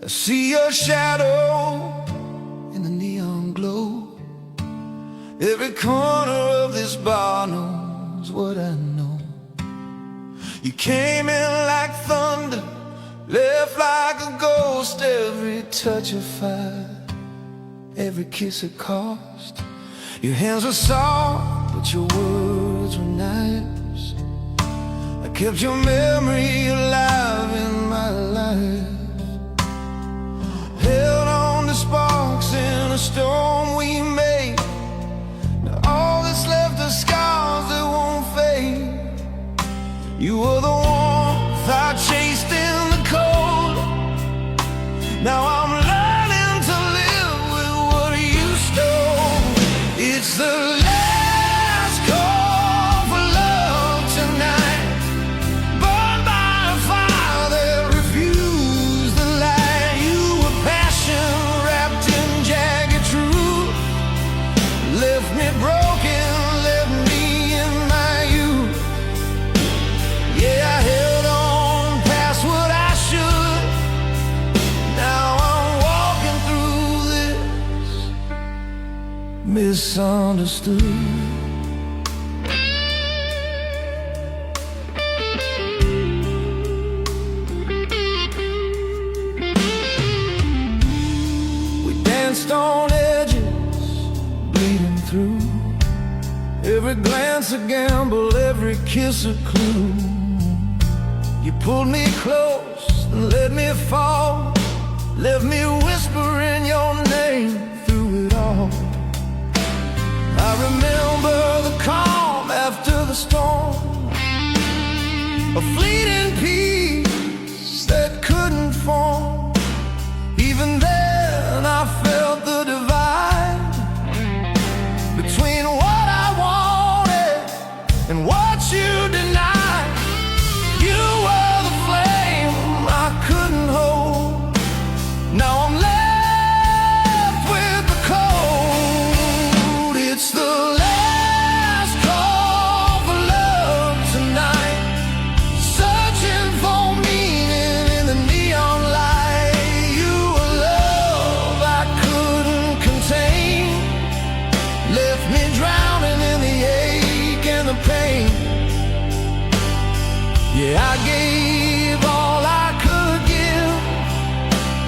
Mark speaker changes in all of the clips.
Speaker 1: I see your shadow in the neon glow. Every corner of this bar knows what I know. You came in like thunder, left like a ghost. Every touch of fire, every kiss a cost. Your hands were soft, but your words were knives. I kept your memory alive in my life. Held on to sparks in a storm we made. Now all that's left are scars that won't fade. You were the warmth I chased in the cold. Now I'm learning to live with what you stole. It's the last call for love tonight. Burned by a fire that refused the light. You were passion wrapped in jagged truth. Left me broken, left me in my youth. Yeah, I held on past what I should. Now I'm walking through this misunderstood. We danced on edges, bleeding through. Every glance a gamble, every kiss a clue. You pulled me close and let me fall. Left me whispering your name through it all. I remember the calm after the storm, a fleeting peace that couldn't form. Even then I felt the divide between what I wanted and what you denied. You were the flame I couldn't hold. Now I'm left with the cold. It's the last call for love tonight. Searching for meaning in the neon light. You were love I couldn't contain. Left me drowning in the ache and the pain. Yeah, I gave all I could give.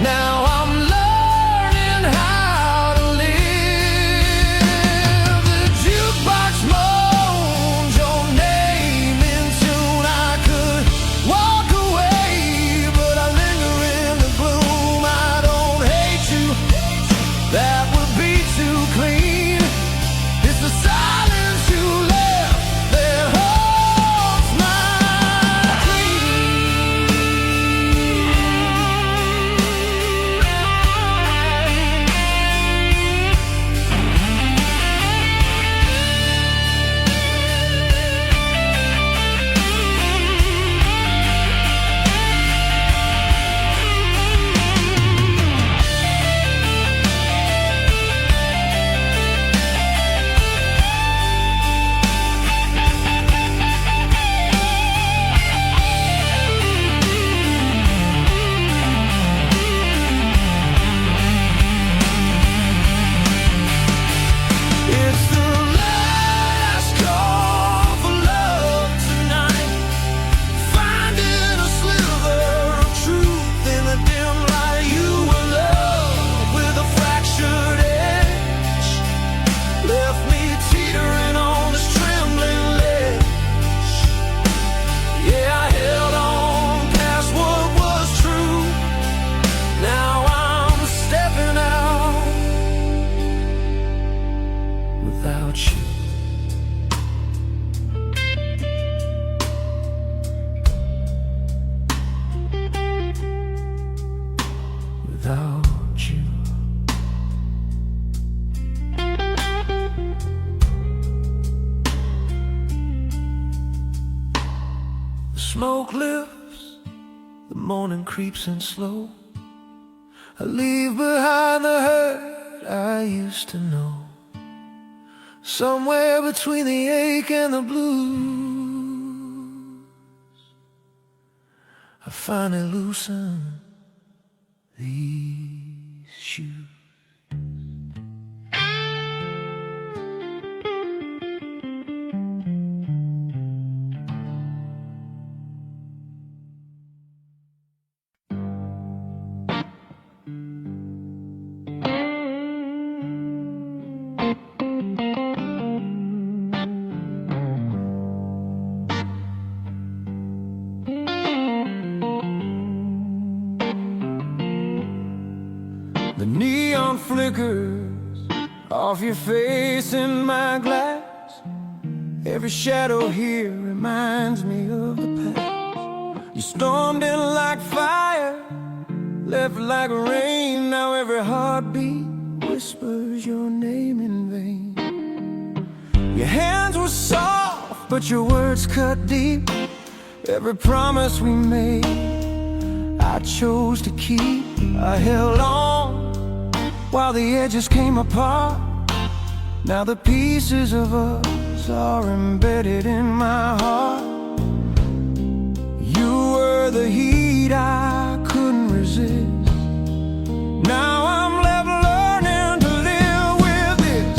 Speaker 1: Now I'm learning how to live. The jukebox moans your name in tune. I could walk away, but I linger in the gloom. I don't hate you, that would be too clean. It's the silence you left that holds my without you. Without you. The smoke lifts, the morning creeps in slow. I leave behind the hurt I used to know. Somewhere between the ache and the blues, I finally loosen these shoes. The neon flickers off your face in my glass. Every shadow here reminds me of the past. You stormed in like fire, left like rain. Now every heartbeat whispers your name in vain. Your hands were soft, but your words cut deep. Every promise we made, I chose to keep. I held on while the edges came apart. Now the pieces of us are embedded in my heart. You were the heat I couldn't resist. Now I'm left learning to live with this.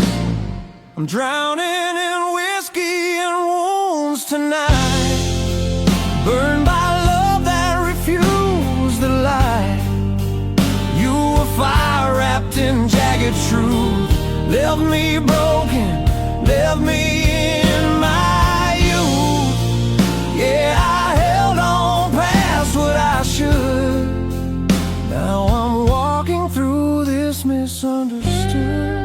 Speaker 1: I'm drowning in whiskey and wounds tonight, burned by love that refused the light. You were fire wrapped in jagged truth, left me broken, left me in my youth. Yeah, I held on past what I should. Now I'm walking through this misunderstood.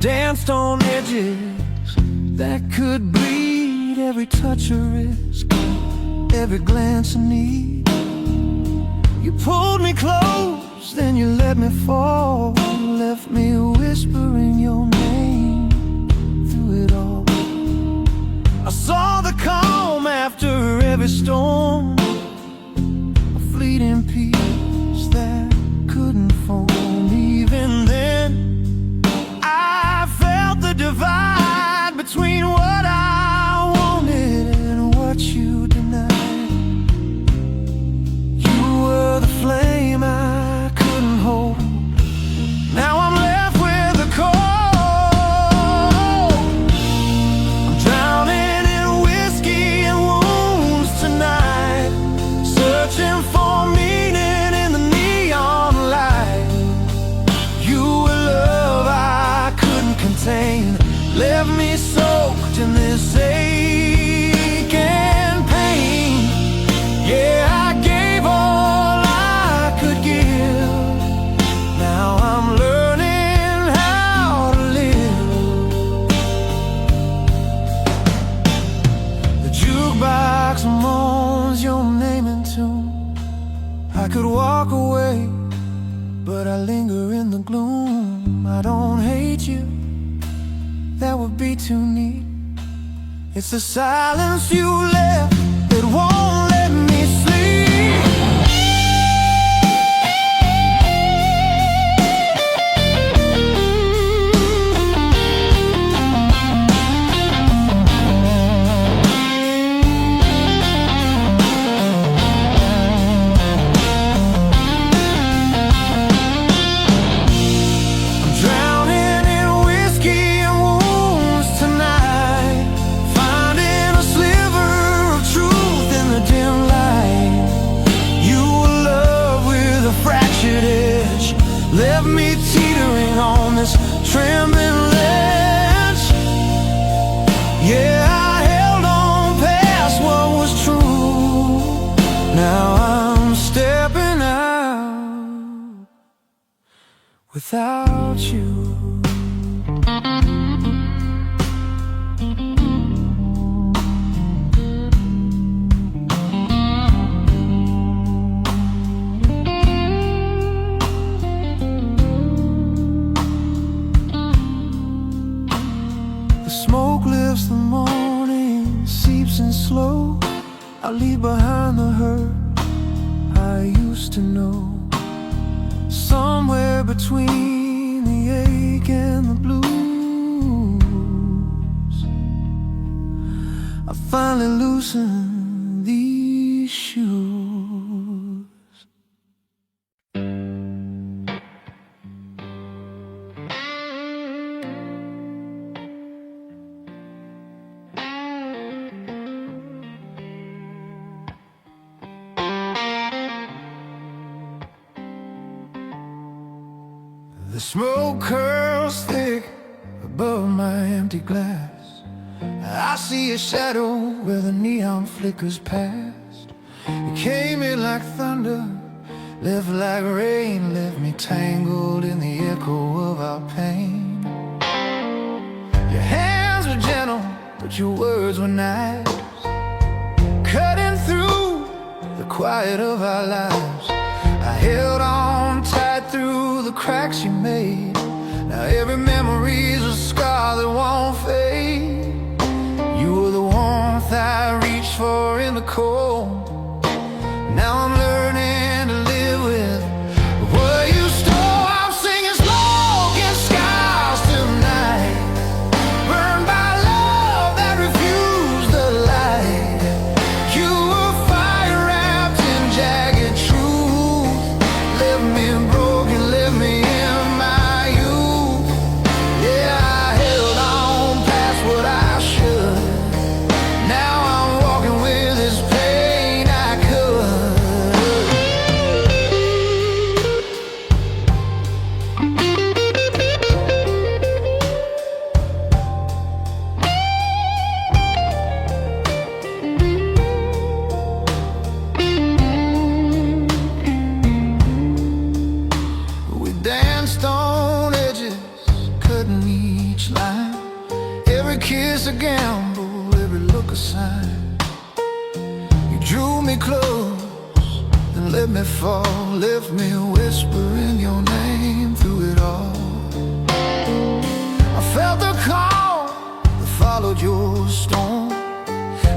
Speaker 1: Danced on edges that could bleed. Every touch a risk, every glance a need. You pulled me close, then you let me fall. Left me whispering your name through it all. I saw the calm after every storm, a fleeting peace that couldn't form. Even then divide between what I wanted and what you denied. You were the flame I couldn't hold. Now I'm left with the cold. I'm drowning in whiskey and wounds tonight, searching for meaning in the neon light. You were love I couldn't contain, left me soaked in this ache and pain. Yeah, I gave all I could give. Now I'm learning how to live. The jukebox moans your name in tune. I could walk away, but I linger in the gloom. I don't hate you, that would be too neat. It's the silence you left that won't let me sleep. Left me teetering on this trembling ledge. Yeah, I held on past what was true. Now I'm stepping out without you. I leave behind the hurt I used to know. Somewhere between the ache and the blues, I finally loosened these shoes. The smoke curls thick above my empty glass. I see a shadow where the neon flickers past. You came in like thunder, left like rain, left me tangled in the echo of our pain. Your hands were gentle, but your words were knives, cutting through the quiet of our lives. I held on tight through the cracks you made. Now every memory's a scar that won't fade. You were the warmth I reached for in the cold. Now I'm learning to live with what you stole. I'm singing smoke and skies tonight, burned by love that refused the light. You were fire wrapped in jagged truth, left me broken, left me in my youth. Yeah, I held on past what I should. Now I'm walking with this pain I could. We danced on edges, cutting each line. Every kiss a gamble, every look a sign. You drew me close and let me fall, left me whispering your name through it all. I felt the calm that followed your storm,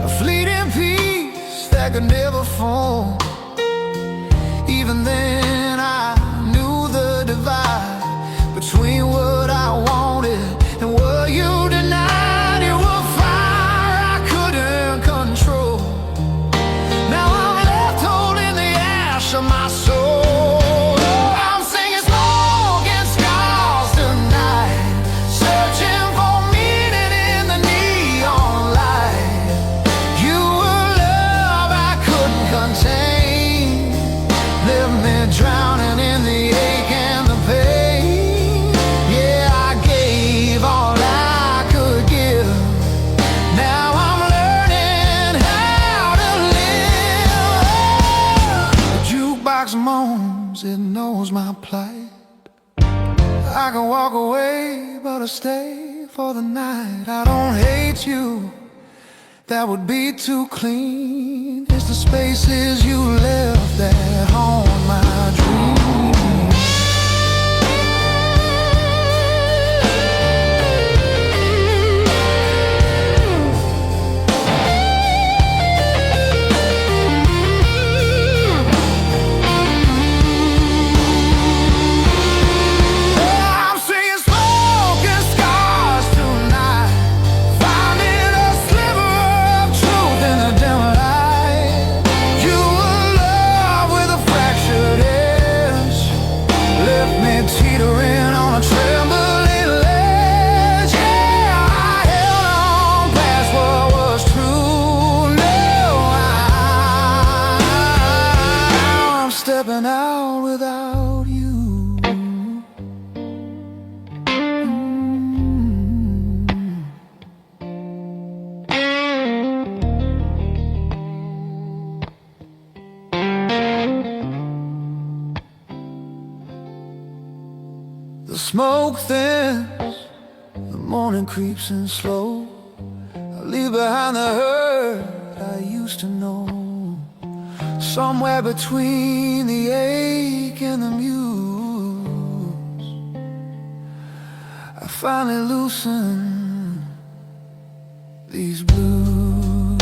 Speaker 1: a fleeting peace that could never form. Even then I knew the divide between what I wanted and what you denied. You were fire I couldn't control. Now I'm left holding the ash of my soul. I'm singing smoke and scars tonight, searching for meaning in the neon light. You were love I couldn't contain, left me drowning in the ache and the pain. Yeah, I gave all I could give. Now I'm learning how to live. The jukebox moans, it knows my plight. I can walk away, but I stay for the night. I don't hate you, that would be too clean. It's the spaces you left that haunt my dreams. I'm singing smoke and scars tonight, finding a sliver of truth in the dim light. You were love with a fractured edge, left me teetering on a trembling ledge. Yeah, I held on past what was true. Now I'm stepping out without you. The smoke thins, the morning creeps in slow. I leave behind the hurt I used to know. Somewhere between the ache and the muse, I finally loosen these blues.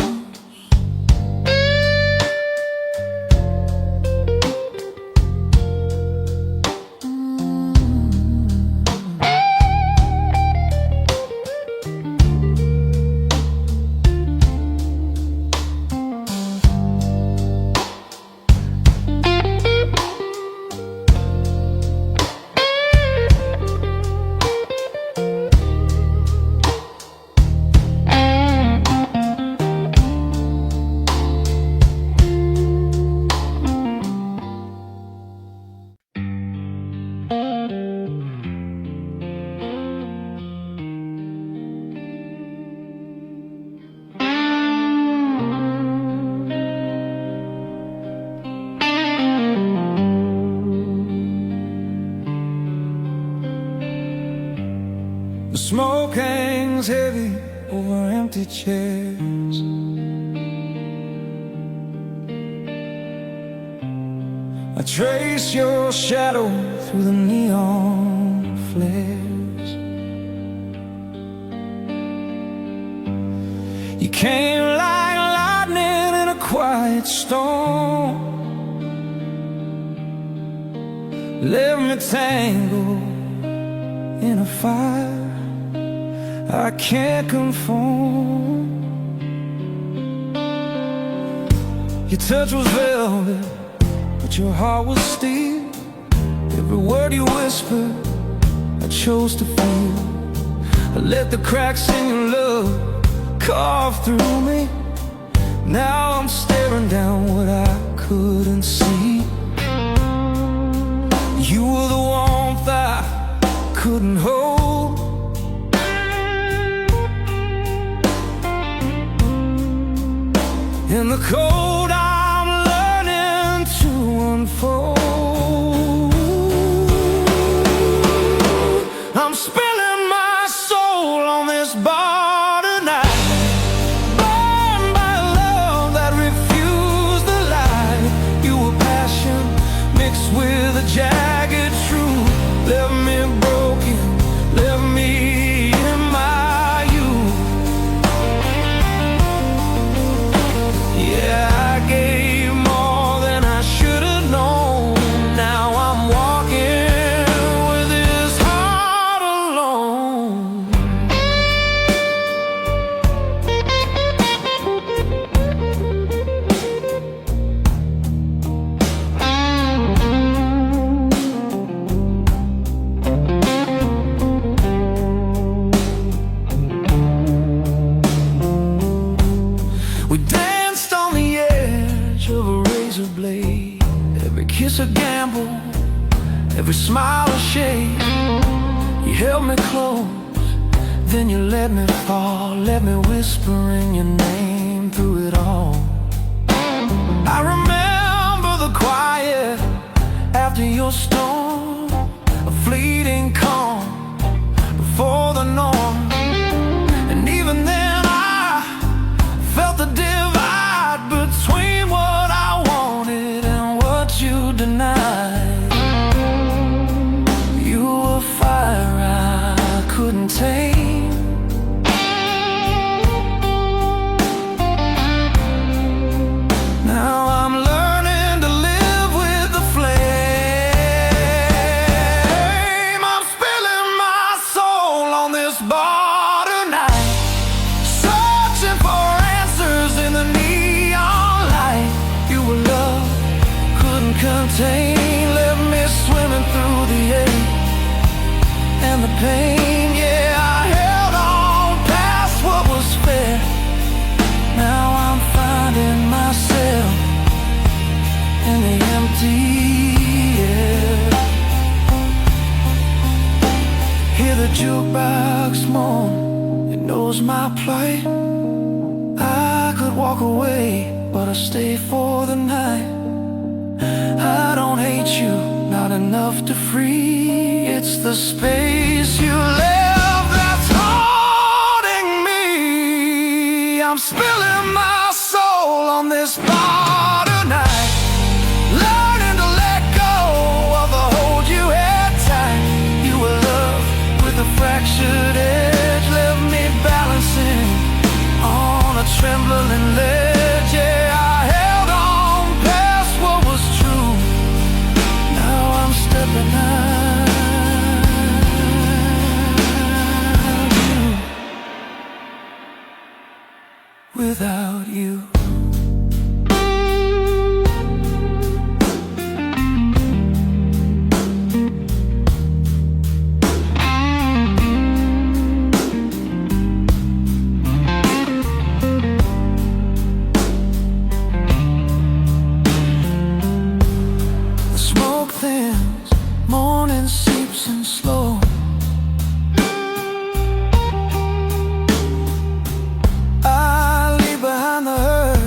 Speaker 1: Smoke hangs heavy over empty chairs. I trace your shadow through the neon flares. You came like lightning in a quiet storm. Left me tangled in a fire I can't conform. Your touch was velvet, but your heart was steel. Every word you whispered, I chose to feel. I let the cracks in your love carve through me. Now I'm staring down what I couldn't see. You were the warmth I couldn't hold. In the cold I'm learning to unfold. I'm spilling my soul on this bar tonight, burned by a love that refused the light. You were passion mixed with a jagged truth. Left me broken, left me in my youth. Yeah, I gave more than I should have known. Now I'm walking with this heart alone. We danced on the edge of a razor blade. Every kiss a gamble, every smile a shade. You held me close, then you let me fall. Let me whispering your name through it all. I remember the quiet after your storm, a fleeting calm before the norm. And even then I felt the divide between what I wanted and what you denied. You were fire I couldn't tame. Now I'm learning to live with the flame. I'm spilling my soul on this bar tonight, searching for answers in the neon light. You were love, couldn't contain. Left me swimming through the ache and the pain. Yeah, I held on past what was fair. Now I'm finding myself in the empty air. Hear the jukebox moan, it knows my plight. I could walk away, but I stay for the night. I don't hate you, not enough to free. It's the space you left that's haunting me. I'm spilling my soul on this bar tonight, learning to let go of the hold you had tight. You were love with a fractured edge, left me balancing on a trembling ledge. Yeah, I held on past what was true. Now I'm stepping out without you. The smoke thins, morning seeps in slow. I leave behind the hurt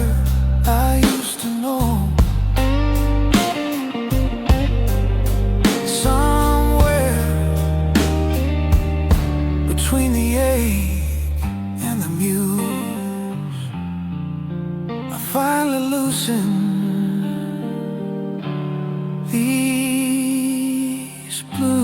Speaker 1: finally loosen these blues.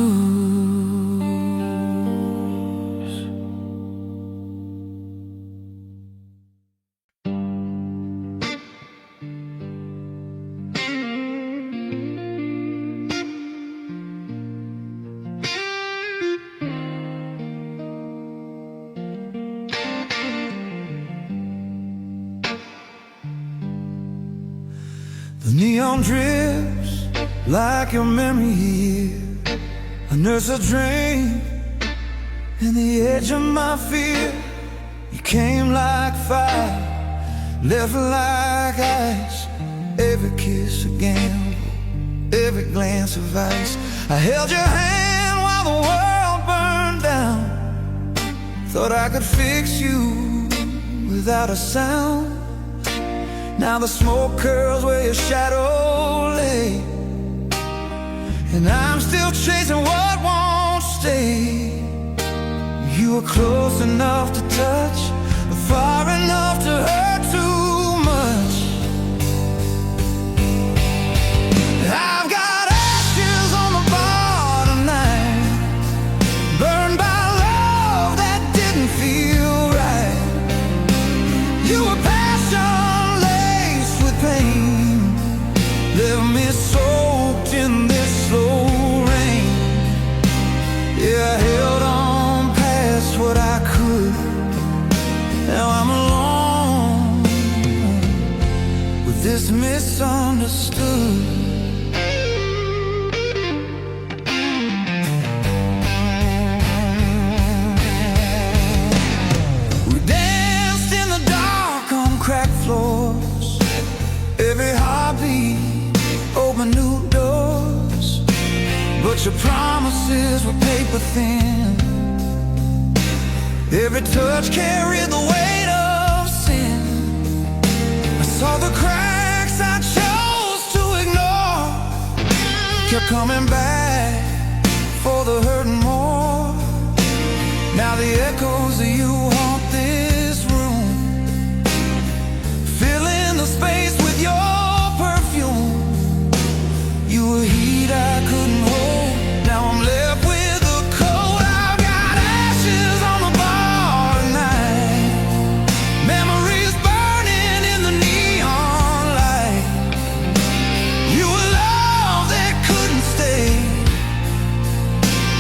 Speaker 1: The neon drips like your memory here. I nurse a dream in the edge of my fear. You came like fire, left like ice. Every kiss a gamble, every glance of ice. I held your hand while the world burned down. Thought I could fix you without a sound. Now the smoke curls where your shadow lay, and I'm still chasing what won't stay. You were close enough to touch, but far enough to hurt too much. I've got ashes on the bar tonight, burned by love that didn't feel right. You were passion pain, left me soaked in this slow rain. Yeah, I held on past what I could. Now I'm alone with this misunderstood. We danced in the dark on cracked floors. Every heartbeat opened new doors, but your promises were paper thin. Every touch carried the weight of sin. I saw the cracks I chose to ignore, kept coming back for the hurt and more. Now the echoes of you haunt this room, filling the space with your perfume. You were heat I couldn't hold. Now I'm left with the cold. I've got ashes on the bar tonight, memories burning in the neon light. You were love that couldn't stay,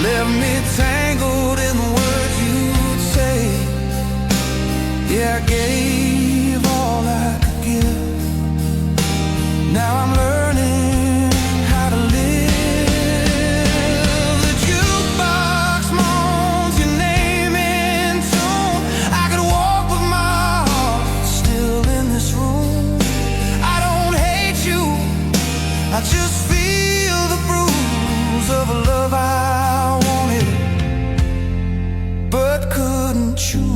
Speaker 1: left me tangled in the words you'd say. Yeah, I gave all I could give. Now I'm learning how to live. The jukebox moans your name in tune. I could walk with my heart still in this room. I don't hate you, I just feel the bruise of a love I wanted but couldn't choose.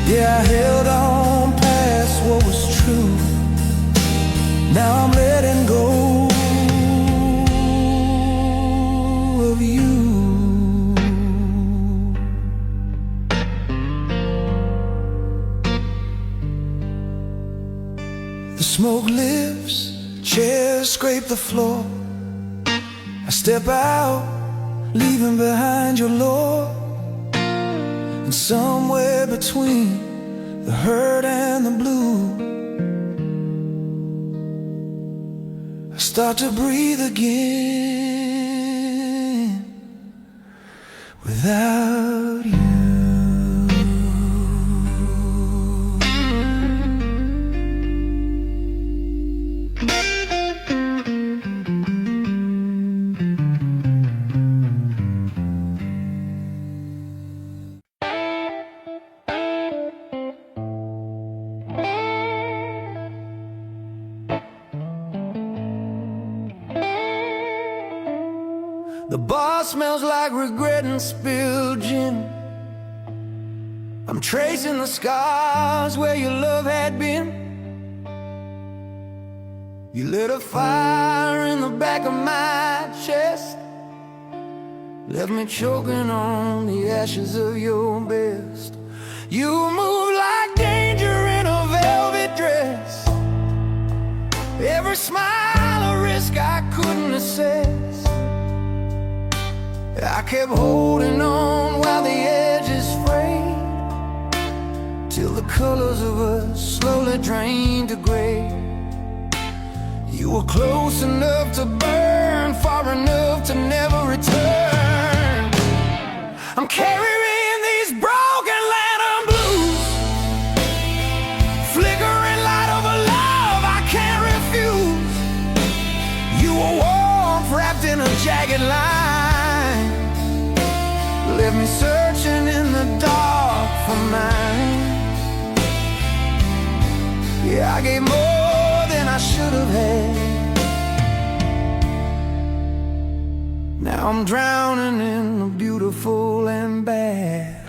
Speaker 1: Yeah, I held on past what was true. Now I'm letting go of you. The smoke lifts, chairs scrape the floor. I step out, leaving behind your lore. And somewhere between the hurt and the blue, start to breathe again without you. The bar smells like regret and spilled gin. I'm tracing the scars where your love had been. You lit a fire in the back of my chest, left me choking on the ashes of your best. You move like danger in a velvet dress, every smile a risk I couldn't assess. I kept holding on while the edges frayed, till the colors of us slowly drained to gray. You were close enough to burn, far enough to never return. I'm carrying these broken lantern blues, flickering light of a love I can't refuse. You were warm, wrapped in a jagged line, left me searching in the dark for mine. Yeah, I gave more than I should have had. Now I'm drowning in the beautiful and bad.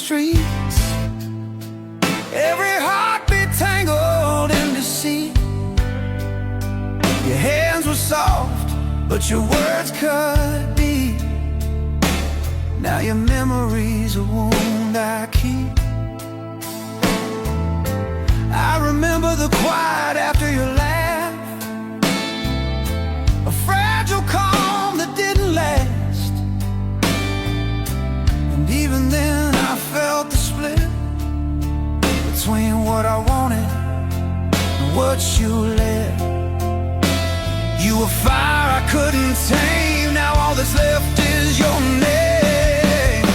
Speaker 1: Streets, every heartbeat tangled in deceit. Your hands were soft, but your words cut deep. Now your memory's a wound I keep. I remember the quiet after your laugh, a fragile calm that didn't last. And even then I felt the split between what I wanted and what you left. You were fire I couldn't tame, now all that's left is your name.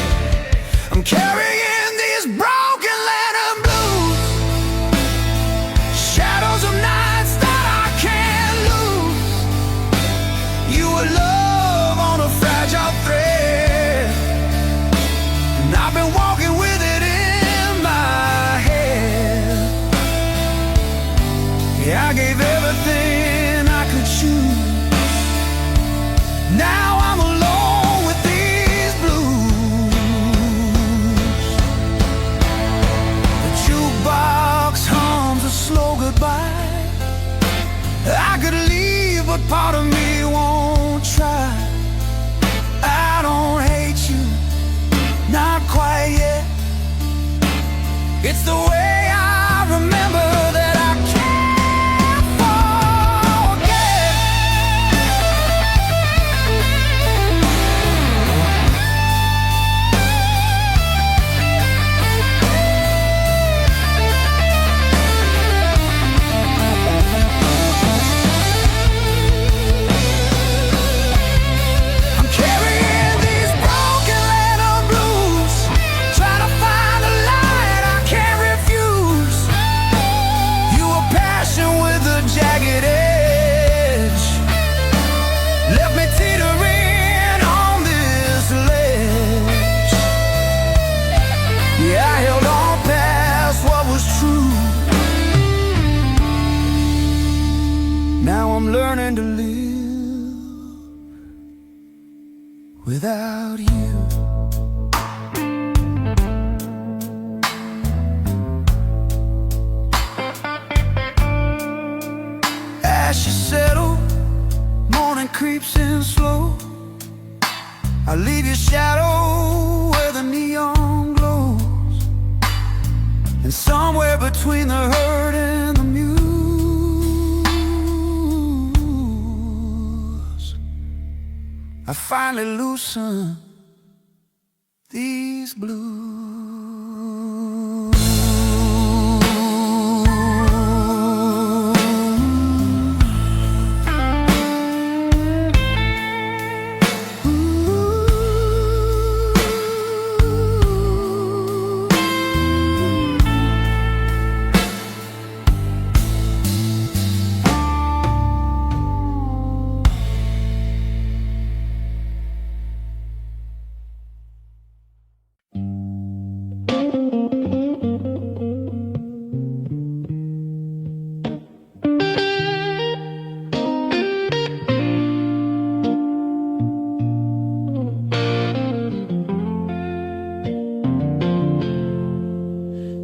Speaker 1: I'm carrying these broken lantern blues, shadows of nights that I can't lose. You were love on a fragile thread, and I've been walking with it in my head. Yeah, I gave everything I could choose. Now I'm alone with these blues. The jukebox hums a slow goodbye. I could leave, but part of me won't try. I don't hate you, not quite yet. It's the way I remember that I can't forget. I'm carrying these broken lantern blues, trying to find a light I can't refuse. You were passion with a jagged edge, left me teetering on this ledge. Yeah, I held on past what was true. Now I'm learning to live without you. As you settle, morning creeps in slow. I leave your shadow where the neon glows, and somewhere between the hurt and the muse, I finally loosen these blues.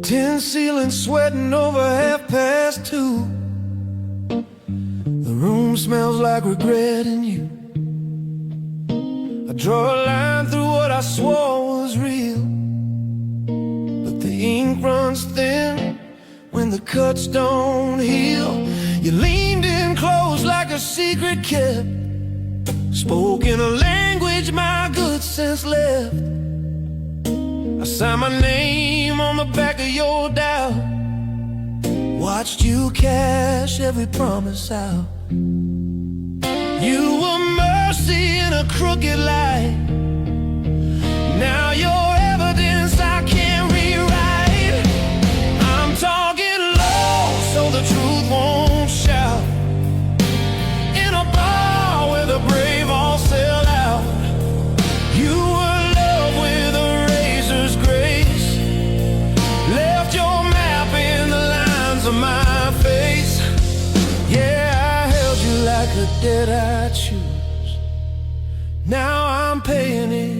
Speaker 1: Tin ceiling sweating over 2:30. The room smells like regret in you. I draw a line through what I swore was real, but the ink runs thin when the cuts don't heal. You leaned in close like a secret kept, spoke in a language my good sense left. I signed my name on the back of your dial, watched you cash every promise out. You were mercy in a crooked light. Now you're evidence I can't rewrite. I'm talking low so the truth won't shout. In a bar where the brave all sell out. You were love with a razor's grace, left your map in the lines of my face. Yeah, I held you like a debt I choose. Now I'm paying it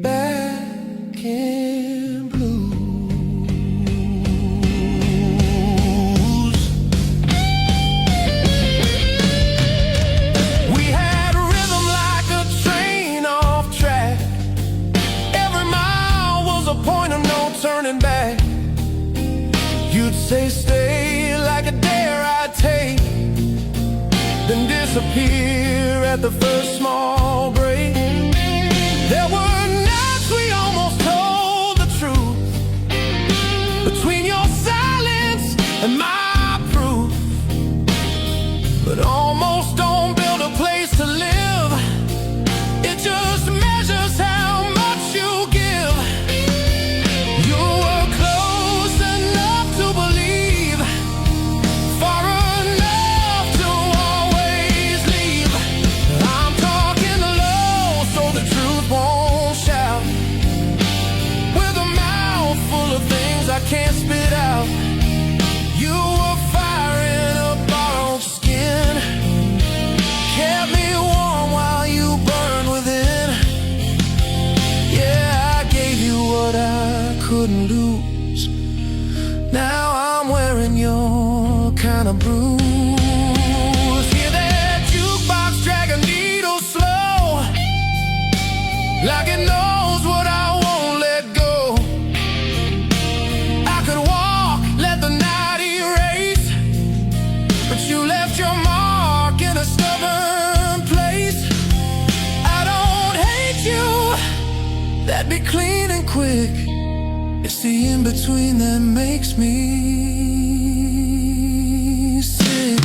Speaker 1: back in blues. We had rhythm like a train off track. Every mile was a point of no turning back. You'd say stay like a dare I'd take, then disappear at the first small break. There were nights we almost told the truth, between your silence and my proof. But almost don't build a place to live, it just measures how much you give. You were close enough to believe, far enough to always leave. I'm talking low so the truth won't shout, with a mouth full of things I can't spit out. You were fire in a borrowed skin, kept me warm while you burned within. Yeah, I gave you what I couldn't lose. Now I'm wearing your kind of bruise. Hear that jukebox drag a needle slow, like it knows what I won't let go. I could walk, let the night erase, but you left your mark in a stubborn place. I don't hate you, that'd be clean and quick. It's the in-between that makes me sick.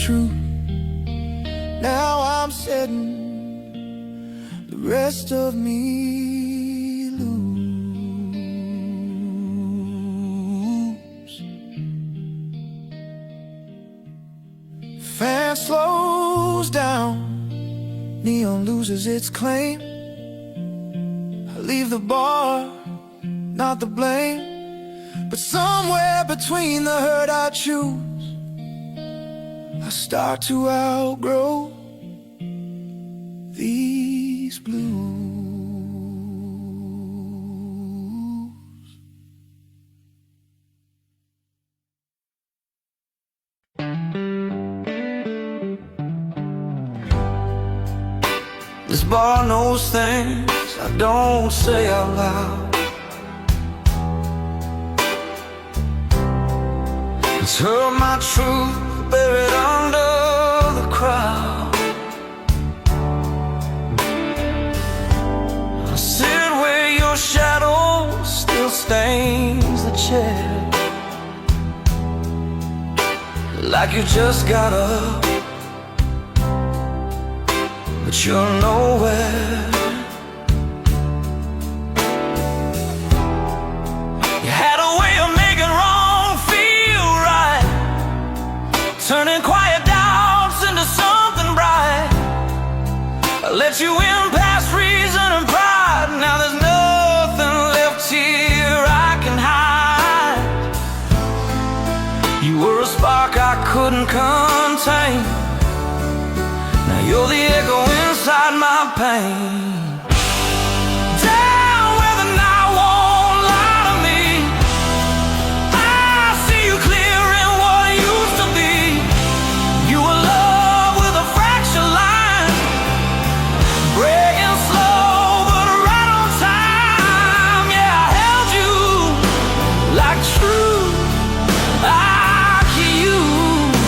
Speaker 1: truth. Now I'm setting the rest of me loose. Fan slows down, neon loses its claim. I leave the bar, not the blame, but somewhere between the hurt I choose, I start to outgrow these blues. This bar knows things I don't say out loud. It's heard my truth buried under the crowd. I sit where your shadow still stains the chair, like you just got up, but you're nowhere. You had a way of making wrong feel right, turning quiet doubts into something bright. I let you in past reason and pride. Now there's nothing left here I can hide. You were a spark I couldn't contain. Now you're the echo inside my pain. Down where the night won't lie to me, I see you clear in what used to be. You were love with a fractured line, breaking slow but right on time. Yeah, I held you like truth I could use.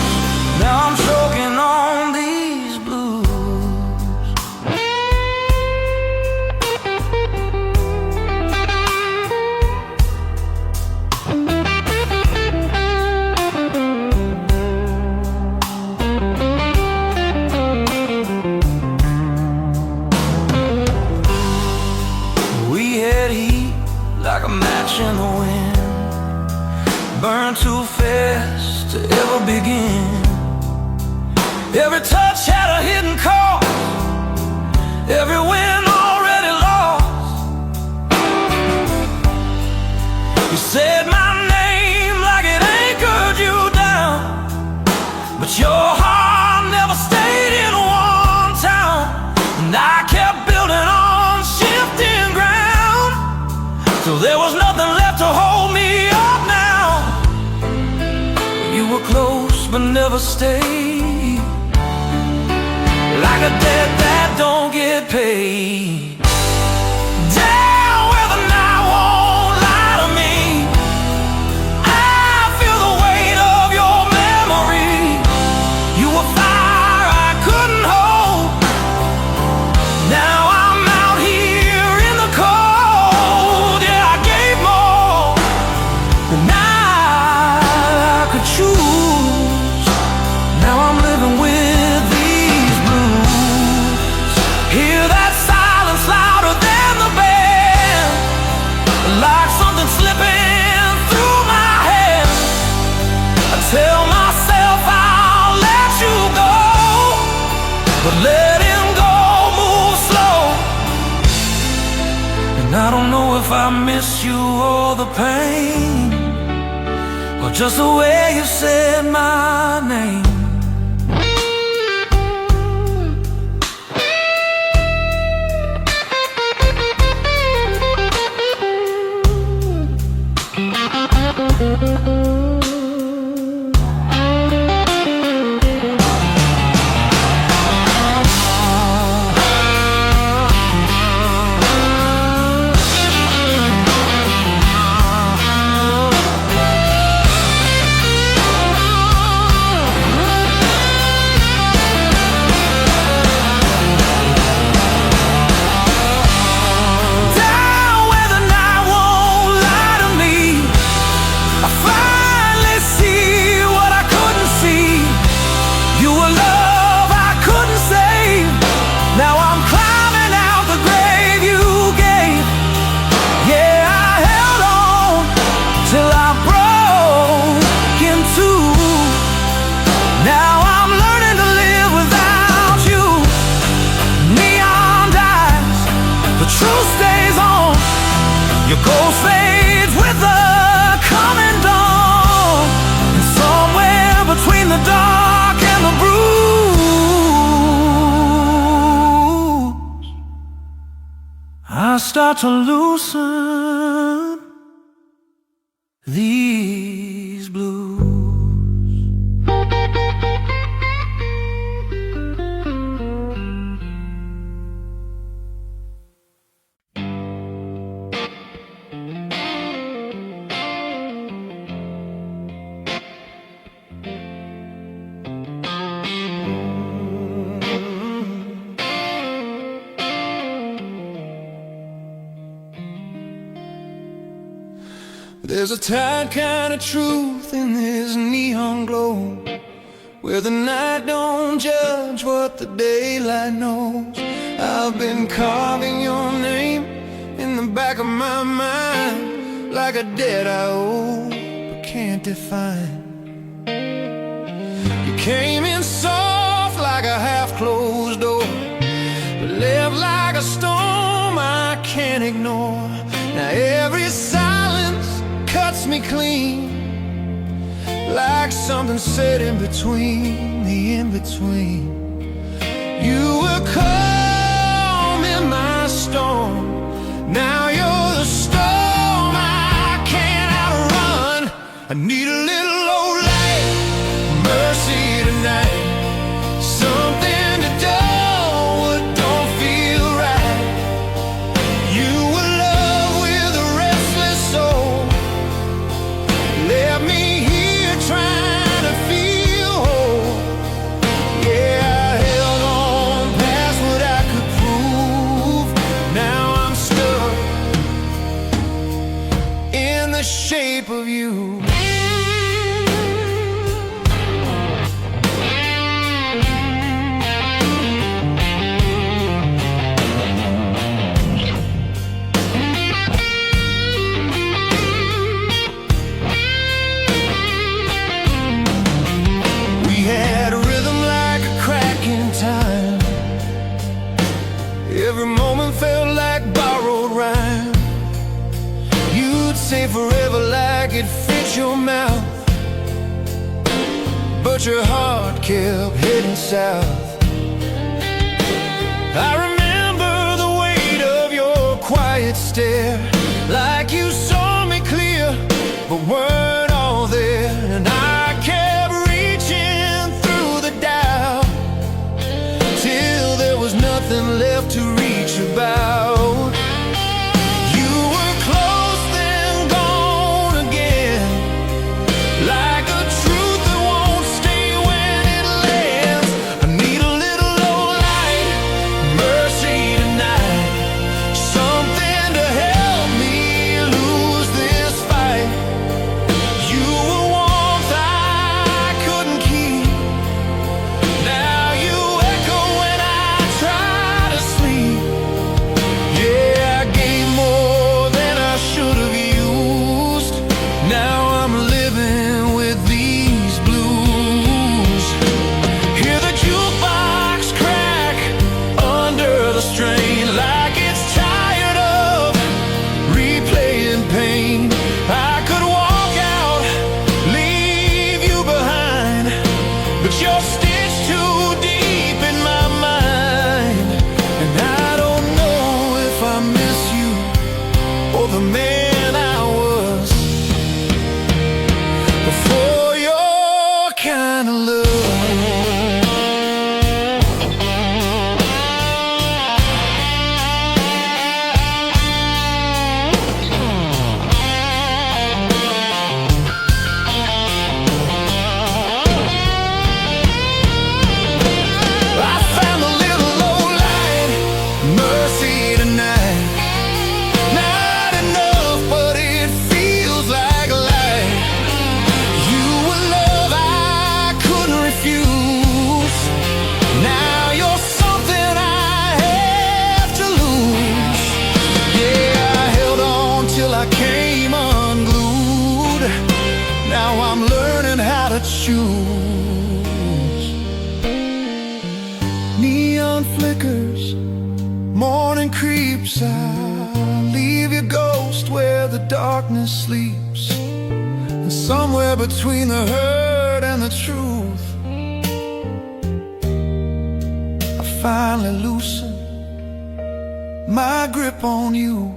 Speaker 1: Now I'm choking on these blues. We had heat like a match in the wind, burned too fast to ever begin. Every touch had a hidden cost, every win already lost. You said my name like it anchored you down, but your heart never stayed in one town. And I kept building on shifting ground, so there was nothing left to hold me up now. You were close but never stayed, like a debt that don't get paid. Down where the night won't lie to me, I feel the weight of your memory. You were fire I couldn't hold. Now I'm out here in the cold. Yeah, I gave more than I could choose. Now I'm living with these blues. Hear that silence louder than the band, like something slipping through my head. I tell myself I'll let you go, but letting go moves slow. And I don't know if I miss you or the pain, or just the way you said my name. Your ghost fades with the coming dawn, and somewhere between the dark and the bruise, I start to loosen these blues. There's a tight kind of truth in this neon glow, where the night don't judge what the daylight knows. I've been carving your name in the back of my mind, like a debt I owe but can't define. You came in soft like a half-closed door, but left like a storm I can't ignore. Now every silence cuts me clean, like something said in between the in-between. You were calm in my storm, now you're the storm I can't outrun. I need a little old light, mercy tonight, something to do what don't feel right. You were love with a restless soul, left me here trying to feel whole. Yeah, I held on past what I could prove. Now I'm stuck in the shape of you. Every moment felt like borrowed rhyme. You'd say forever like it fit your mouth, but your heart kept heading south. I remember the weight of your quiet stare, like you saw me clear but weren't all there. And I kept reaching through the doubt till there was nothing left to reach about. You were close then gone again, like a truth that won't stay when it lands. I need a little old light, mercy tonight, something to help me lose this fight. You were warmth I couldn't keep, now you echo when I try to sleep. Yeah, I gave more than I should have used, now I'm living with these blues. Hear the jukebox crack under the strain, like it's tired of replaying pain. I could walk out, leave you behind, but you're stitched too deep in my mind. And I don't know if I miss you or the man I was before your kind of love. I found a little old light, mercy tonight. Not enough, but it feels like light. You were love I couldn't refuse, now you're something I have to lose. Yeah, I held on till I came unglued, now I'm learning how to choose. Neon flickers, morning creeps, I leave your ghost where the darkness sleeps, and somewhere between the hurt and the truth, I finally loosened my grip on you.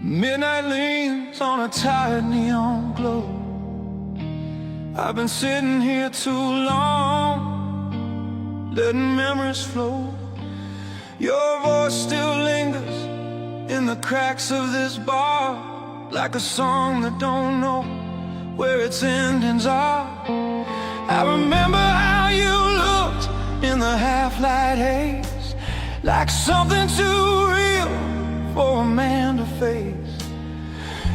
Speaker 1: Midnight leans on a tired neon glow. I've been sitting here too long, letting memories flow. Your voice still lingers in the cracks of this bar, like a song that don't know where its endings are. I remember how you looked in the half-light haze, like something too real for a man to face.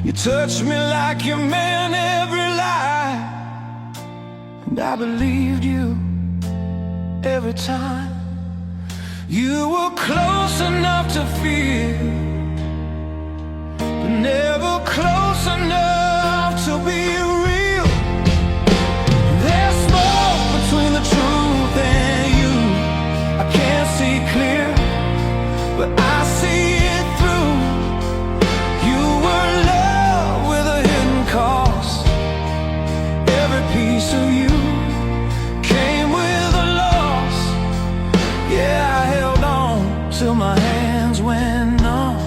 Speaker 1: You touched me like you meant every lie, and I believed you every time. You were close enough to feel, but never close enough to be real. There's smoke between the truth and you. I can't see clear, but I see it through. You were love with a hidden cost. Every piece of you came with a loss. Yeah, I held on till my hands went numb.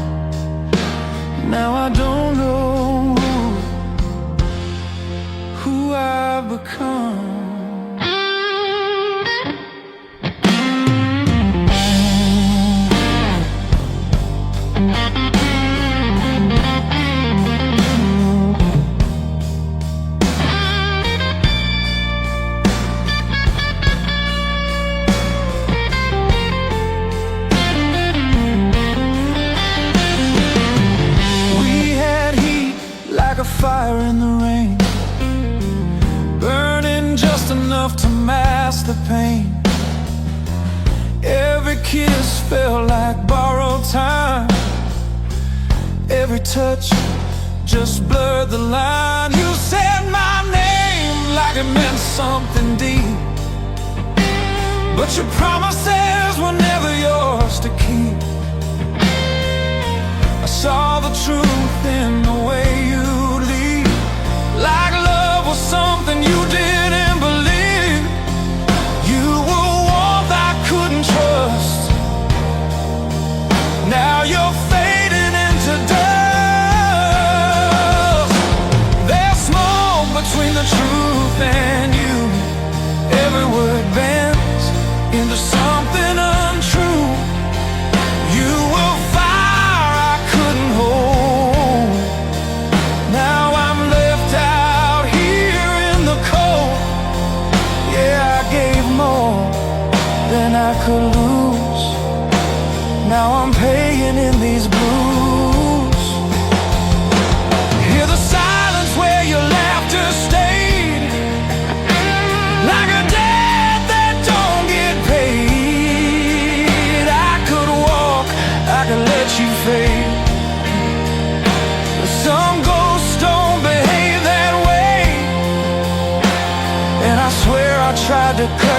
Speaker 1: Now I don't know who I've become. A fire in the rain, burning just enough to mask the pain. Every kiss felt like borrowed time. Every touch just blurred the line. You said my name like it meant something deep, but your promises were never yours to keep. I saw the truth in the way you lead, like love was something you didn't believe. You were warmth I couldn't trust. Now you're fading into dust. There's smoke between the truth and you. Every word bends into something untrue. You were fire I couldn't hold. Now I'm left out here in the cold. Yeah, I gave more than I could lose. Now I'm paying in these blues. Hear the silence where your laughter stayed, like a debt that don't get paid. I could walk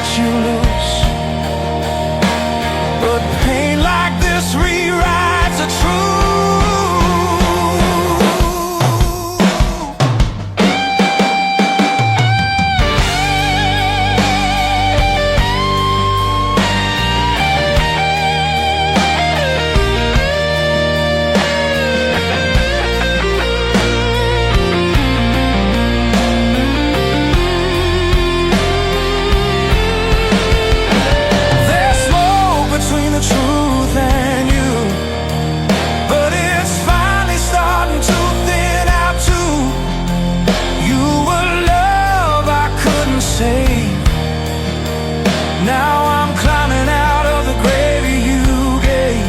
Speaker 1: cut you loose. But pain like this rewrites the truth. Now I'm climbing out of the grave you gave.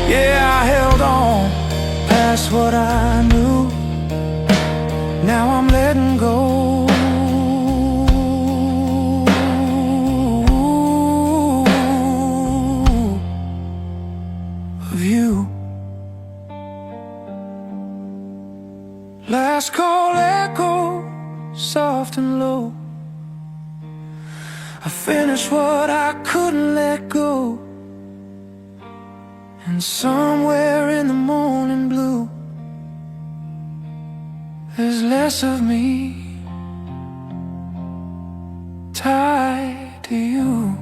Speaker 1: Yeah, I held on past what I knew. Now I'm letting go of you. Last call echo, soft and low. I finished what I couldn't let go. And somewhere in the morning blue, there's less of me tied to you.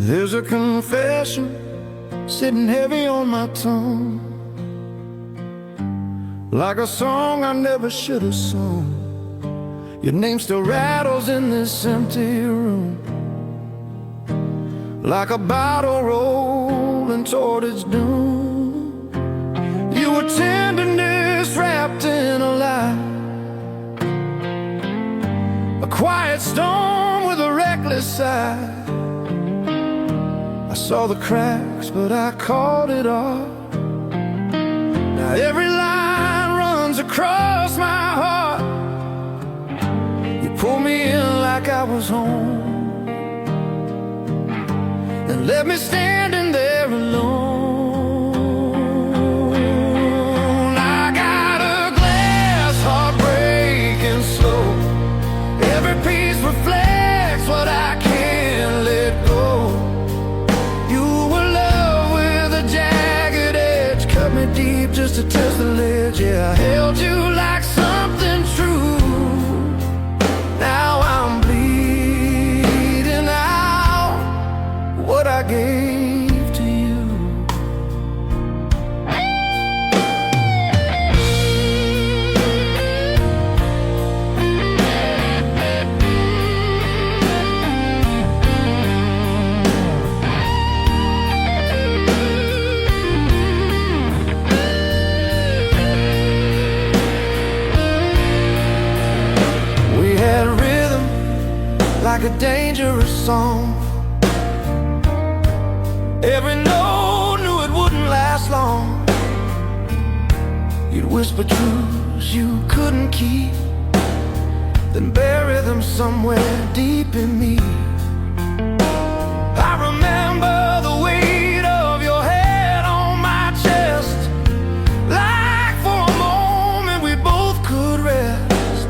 Speaker 1: There's a confession sitting heavy on my tongue, like a song I never should have sung. Your name still rattles in this empty room, like a bottle rolling toward its doom. You were tenderness wrapped in a lie, a quiet storm with a reckless sigh. I saw the cracks, but I called it off. Now every line runs across my heart. You pulled me in like I was home, and left me standing there alone. I got a glass heart breaking slow. Every piece reflects what I can't let go. Deep just to test the ledge. Yeah, I held you like something true. Now I'm bleeding out what I gave to you. Like a dangerous song, every note knew it wouldn't last long. You'd whisper truths you couldn't keep, then bury them somewhere deep in me. I remember the weight of your head on my chest, like for a moment we both could rest.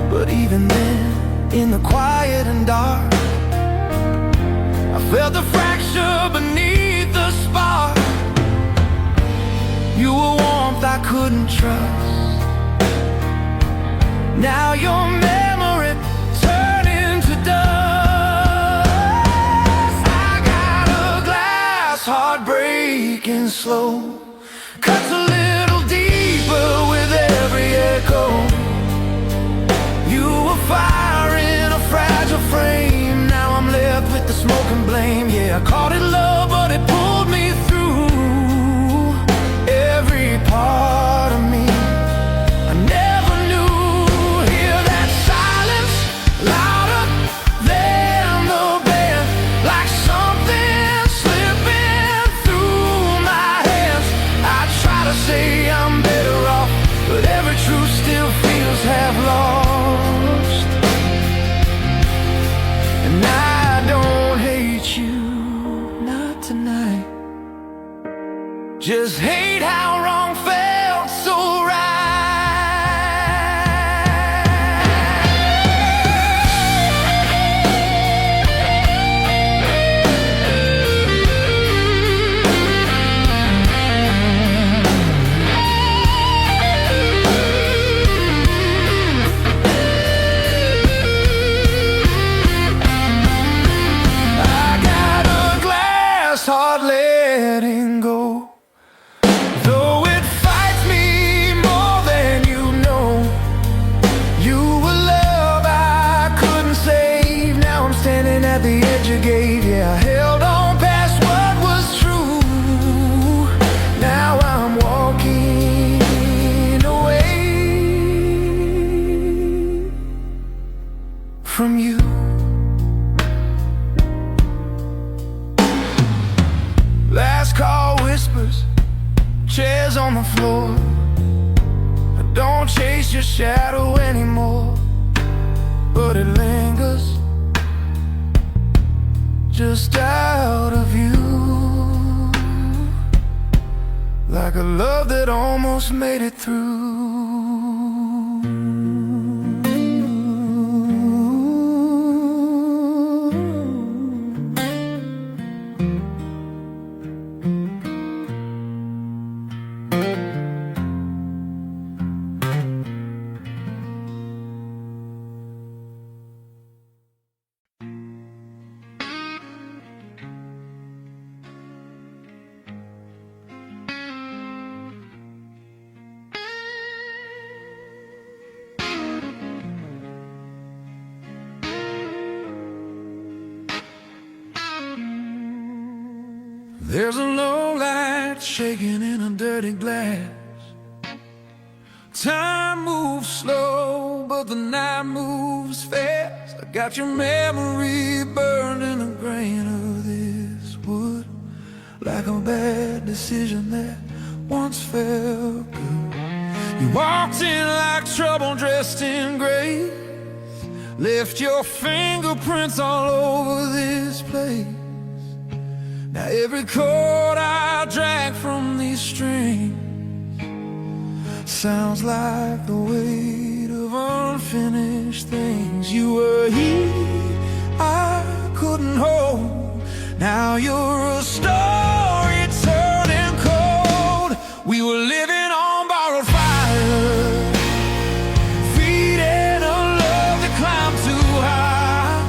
Speaker 1: But even then, in the quiet and dark, I felt the fracture beneath the spark. You were warmth I couldn't trust. Now your memory turned into dust. I got a glass heart breaking slow, cuts a little deeper with every echo. You were fire in a fragile frame. Now I'm left with the smoke and blame. Yeah, I called it love, but it pulled me through every part of me I never knew. Hear that silence louder than Just hate how wrong felt so hard letting go. Though it fights me more than you know, you were love I couldn't save. Now I'm standing at the edge you gave. Yeah, I held on past what was true. Now I'm walking away from you. Last call whispers, chairs on the floor. I don't chase your shadow anymore, but it lingers just out of view, like a love that almost made it through. There's a low light shaking in a dirty glass. Time moves slow, but the night moves fast. I got your memory burned in a grain of this wood, like a bad decision that once felt good. You walked in like trouble dressed in grace, left your fingerprints all over this place. Now every chord I drag from these strings sounds like the weight of unfinished things. You were here I couldn't hold. Now you're a story turning cold. We were living on borrowed fire, feeding a love that climbed too high.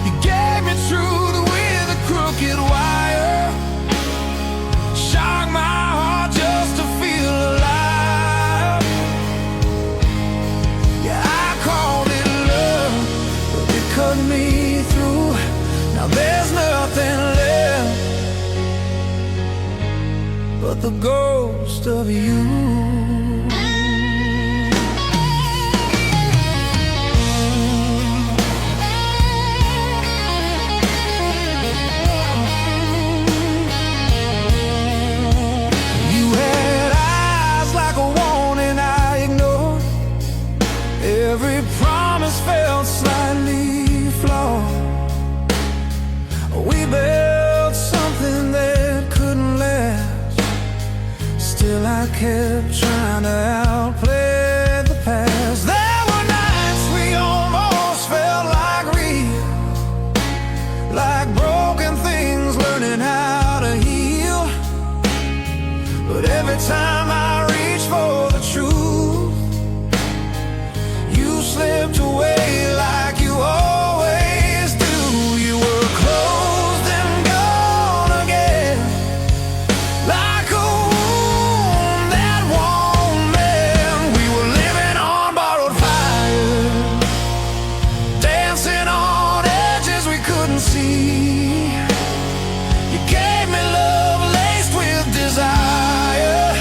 Speaker 1: You gave me truth with a crooked wire, shocked my heart just to feel alive. Yeah, I called it love, but it cut me through. Now there's nothing left but the ghost of you. Every promise felt slightly flawed. We built something that couldn't last. Still I kept trying to outplay the past. There were nights we almost felt like real, like broken things learning how to heal. But every time I reach for the truth, slipped away like you always do. You were closed and gone again, like a wound that won't mend. We were living on borrowed fire, dancing on edges we couldn't see. You gave me love laced with desire,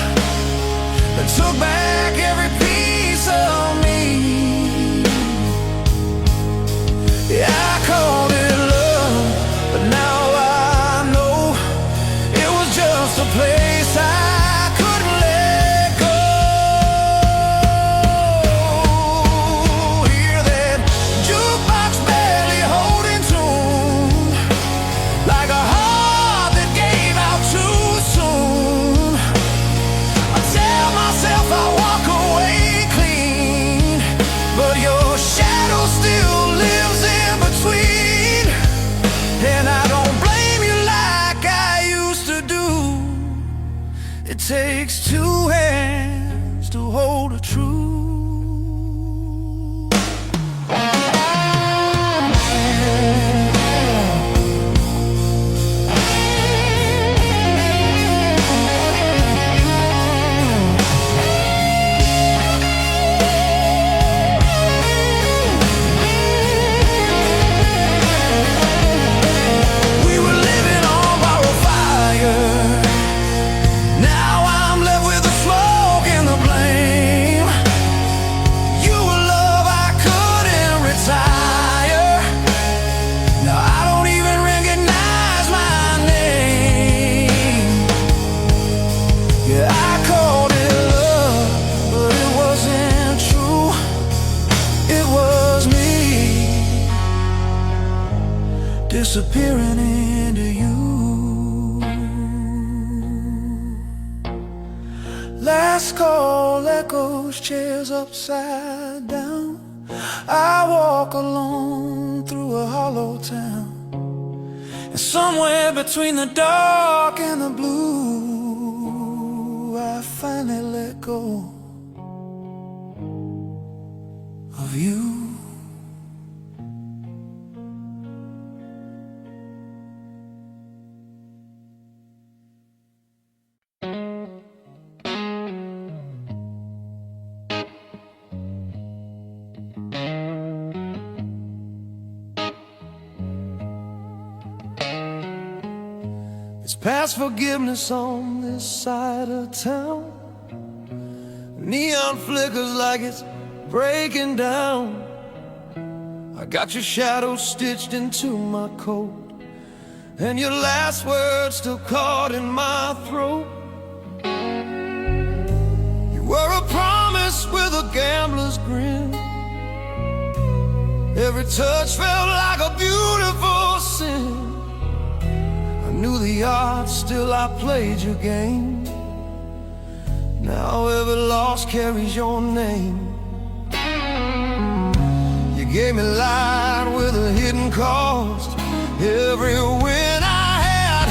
Speaker 1: disappearing into you. Last call echoes, chairs upside down. I walk alone through a hollow town, and somewhere between the dark and the blue, I finally let go of you. It's past forgiveness on this side of town. Neon flickers like it's breaking down. I got your shadow stitched into my coat, and your last words still caught in my throat. You were a promise with a gambler's grin. Every touch felt like a beautiful sin. I knew the odds, still I played your game. Now every loss carries your name. You gave me light with a hidden cost. Every win I had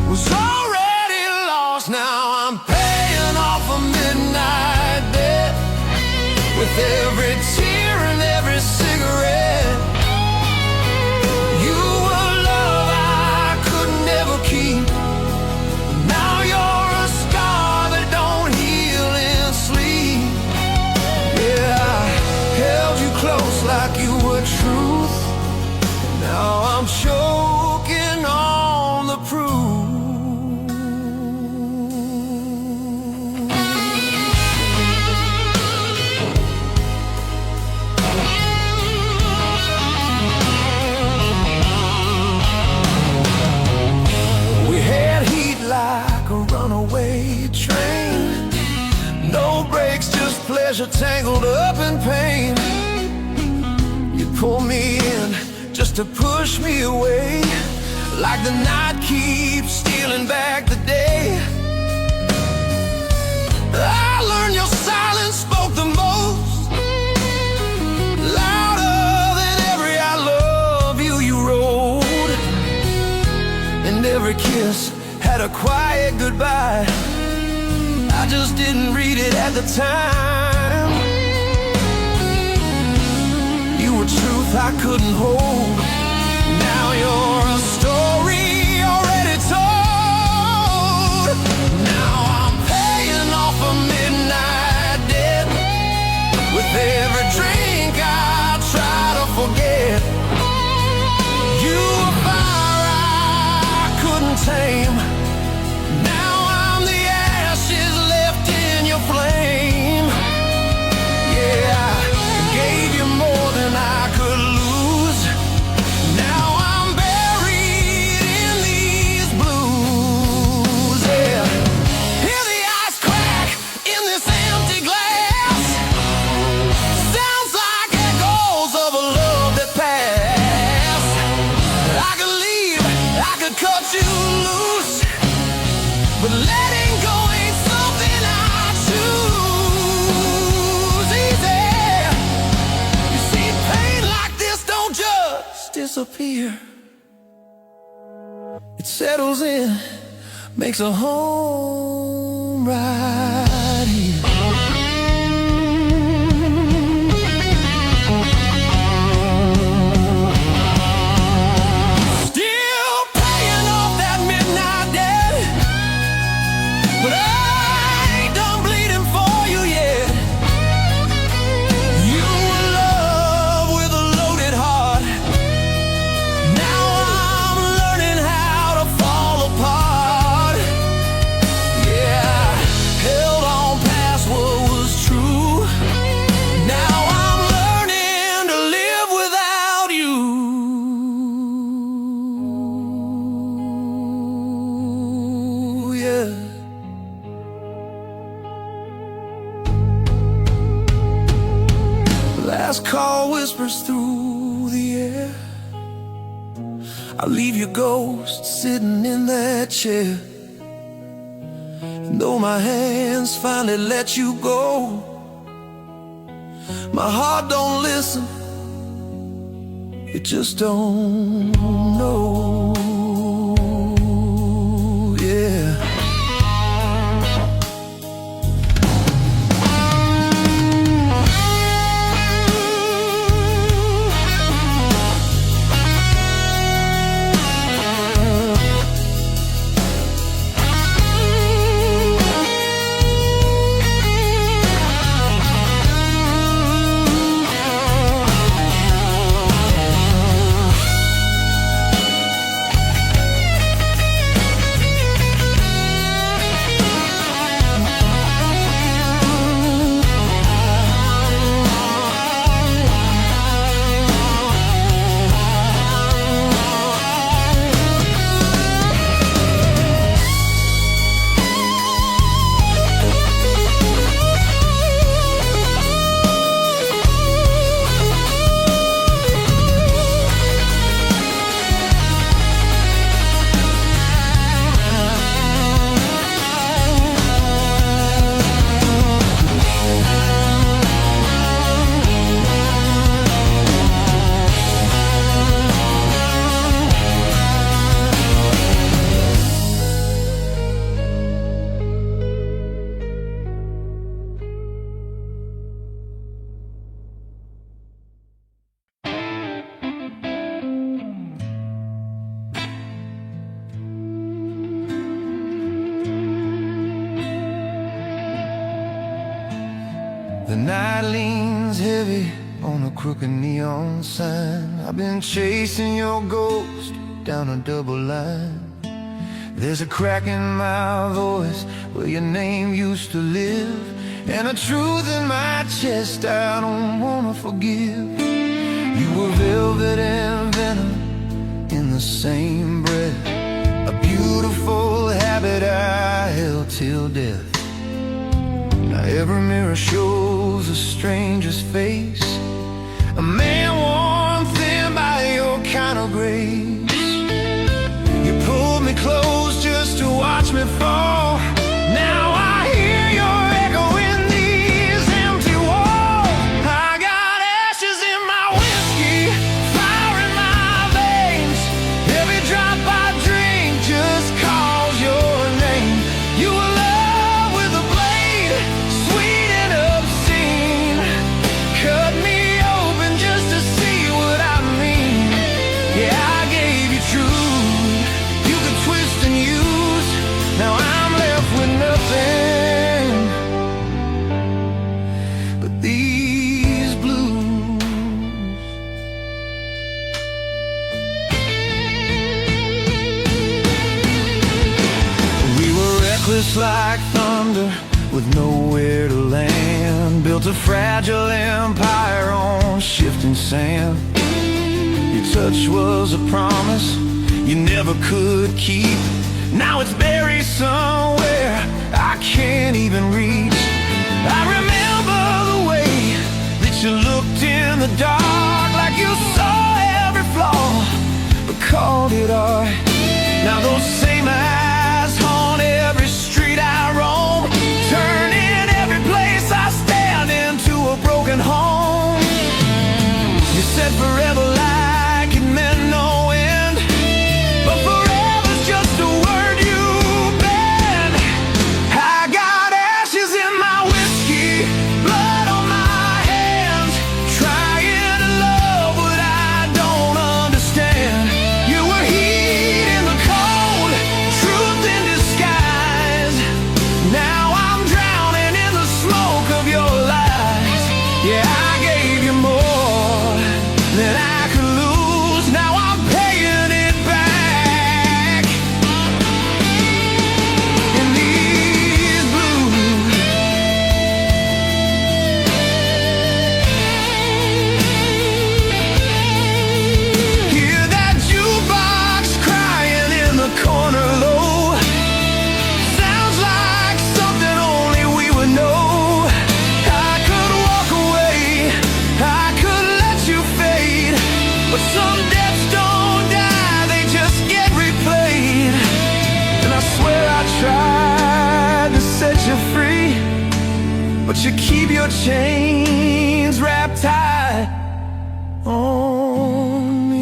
Speaker 1: was already lost. Now I'm paying off a midnight debt with every tear and every cigarette. You were love I could never keep. Now you're a scar that don't heal in sleep. Yeah, I held you close like you were truth. Now I'm choking on the proof. We had heat like a runaway train. No brakes, just pleasure tangled up in pain. You pull me in just to push me away, like the night keeps stealing back the day. I learned your silence spoke the most, louder than every I love you you wrote. And every kiss had a quiet goodbye. I just didn't read it at the time. You were truth I couldn't hold. Now you're a story already told. Now I'm paying off a midnight debt with every drink I try to forget. You were fire I couldn't tame. Now I'm the ashes left in your flame. Yeah, I gave you more than I could lose. Now I'm buried in these blues. Yeah, hear the ice crack in this empty glass. Sounds like echoes of a love that passed. I could leave, I could cut you loose, but letting go ain't something I choose easy. You see, pain like this don't just disappear. It settles in, makes a home right here. Still paying off that midnight debt, but I ain't done bleeding for you yet. You were love with a loaded heart. Now I'm learning how to fall apart. Yeah, held on past what was true. Now I'm learning to live without you. Yeah. Last call whispers through the air. I leave your ghost sitting in that chair. And though my hands finally let you go, my heart don't listen, it just don't know. Yeah. The night leans heavy on a crooked neon sign. I've been chasing your ghost down a double line. There's a crack in my voice where your name used to live, and a truth in my chest I don't wanna forgive. You were velvet and venom in the same breath, a beautiful habit I held till death. Now every mirror shows a stranger's face, a man worn thin by your kind of grace. You pulled me close just to watch me fall. Now I hear your echo in these empty walls. I got ashes in my whiskey, fire in my veins. Every drop I drink just calls your name. You were love with a blade, sweet and obscene. Cut me open just to see what I mean. Yeah, I gave you truth you could twist and use. Now I'm left with nothing but these blues. We were reckless like thunder with nowhere to land, built a fragile empire on shifting sand. Your touch was a promise you never could keep. Now it's buried somewhere I can't even reach. I remember the way that you looked in the dark, like you saw every flaw but called it art. Now those same eyes haunt every street I roam, turning every place I stand into a broken home. You said forever like it meant no end, but forever's just a word you bend. I got ashes in my whiskey, blood on my hands, trying to love what I don't understand. You were heat in the cold, truth you keep your chains wrapped tight on me.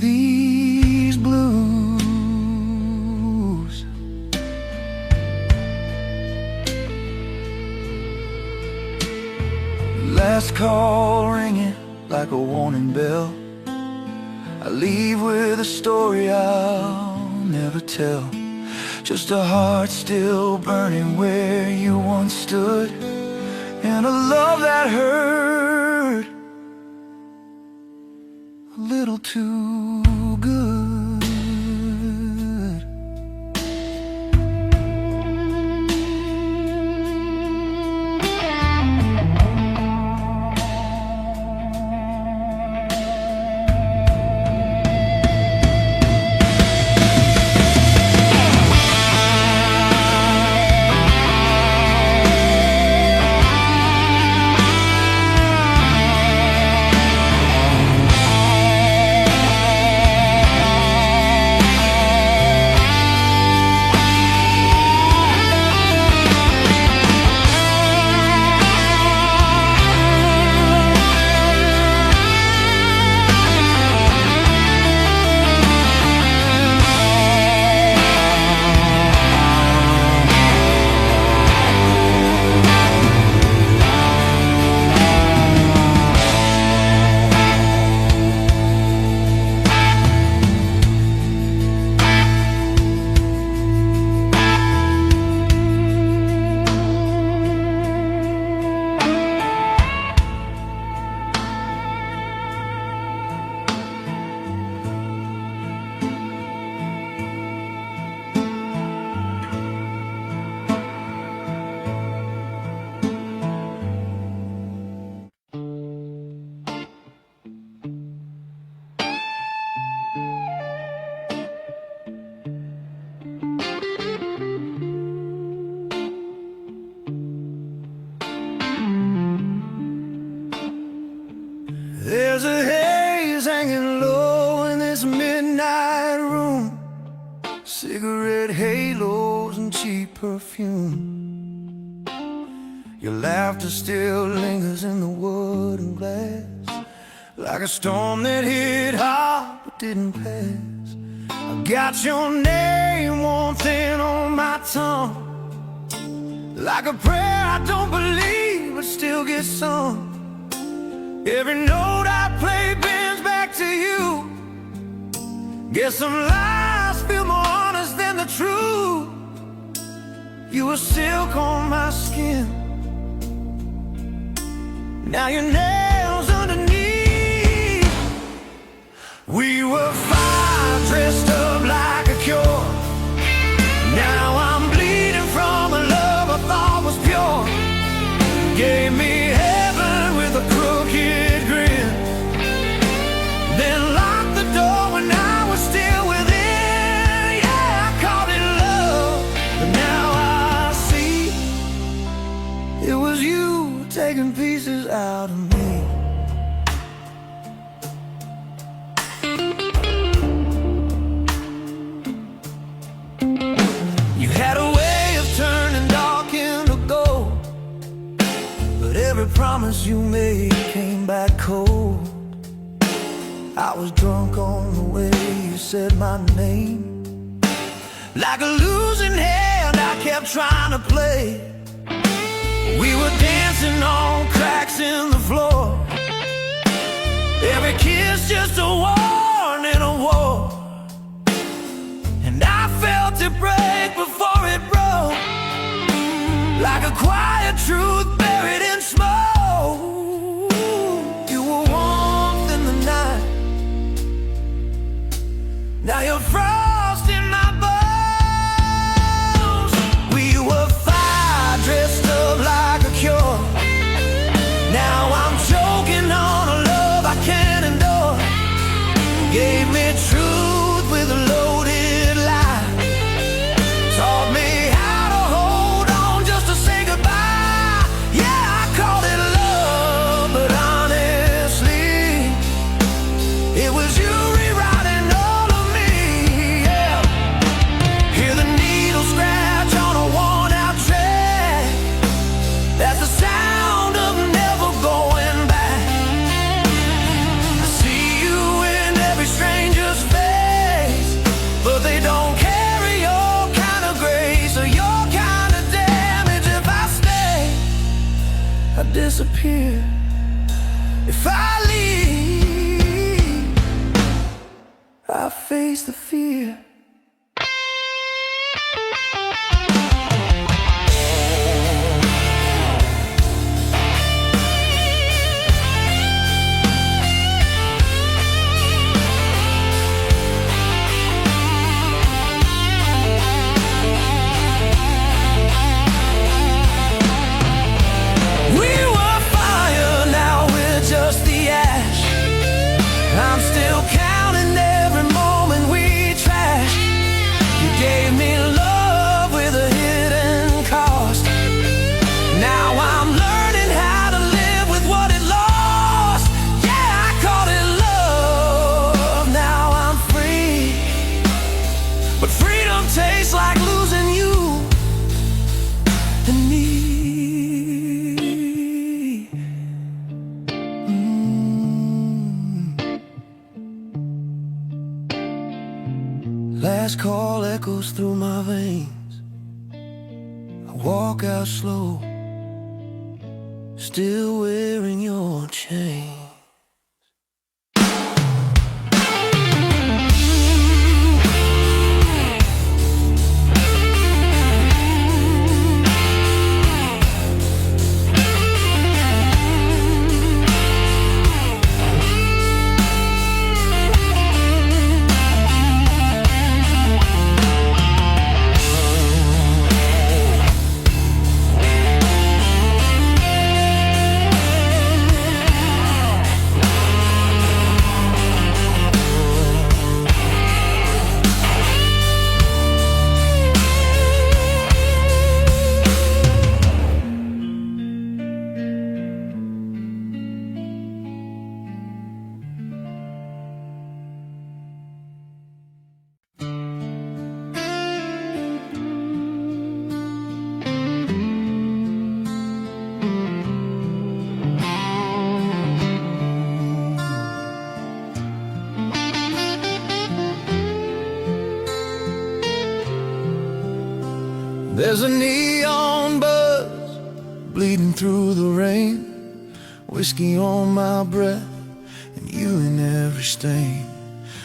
Speaker 1: These blues, last call ringing like a warning bell. I leave with a story I'll never tell. Just a heart still burning where you once stood, and a love that hurt a little too good. There's a haze hanging low in this midnight room, cigarette halos and cheap perfume. Your laughter still lingers in the wood and glass, like a storm that hit hard but didn't pass. I got your name worn thin on my tongue, like a prayer I don't believe but still get sung. Every note I play bends back to you. Guess some lies feel more honest than the truth. You were silk on my skin, now your nails underneath. We were fire dressed up like a cure. Now I'm bleeding from a love I thought was pure. Gave me heaven with a crooked grin, then locked the door when I was still within. Yeah, I called it love, but now I see it was you taking pieces out of me. You had a way of turning dark into gold, but every promise you made came back cold. I was drunk on the way you said my name, like a losing hand I kept trying to play. We were dancing on cracks in the floor, just a warning, a war, and I felt it break before it broke, like a quiet truth buried in smoke. You were warmth in the night, now you're frost in my bones. We were fire dressed up like a cure, now I'm choking on a love I can't endure. Gave me truth with a loaded lie, taught me how to hold on just to say goodbye. Yeah, I called it love, but honestly, it was you rewriting all of me. Yeah, hear the needle scratch on a worn out track, that's the sound of never going back. I see you in every stranger's face, but they don't carry your kind of grace or your kind of damage. If I stay, I disappear. If I leave, I face the fear. We were fire, now we're just the ash. I'm still counting every moment we trash. You gave me love with a hidden cost, now I'm learning how to live with what it lost. Yeah, I called it love, now I'm free, but freedom tastes like losing you and me. Last call echoes through my veins, I walk out slow, still wearing your chain. There's a neon buzz bleeding through the rain, whiskey on my breath and you in every stain.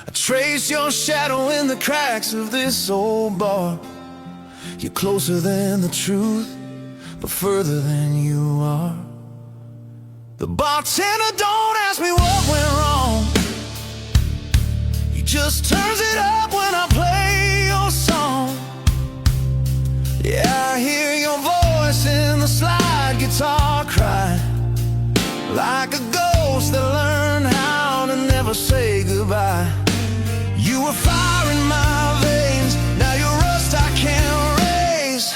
Speaker 1: I trace your shadow in the cracks of this old bar. You're closer than the truth, but further than you are. The bartender don't ask me what went wrong, he just turns it up when I play your song. Yeah, I hear your voice in the slide guitar cry, like a ghost that learned how to never say goodbye. You were fire in my veins, now you're rust I can't erase.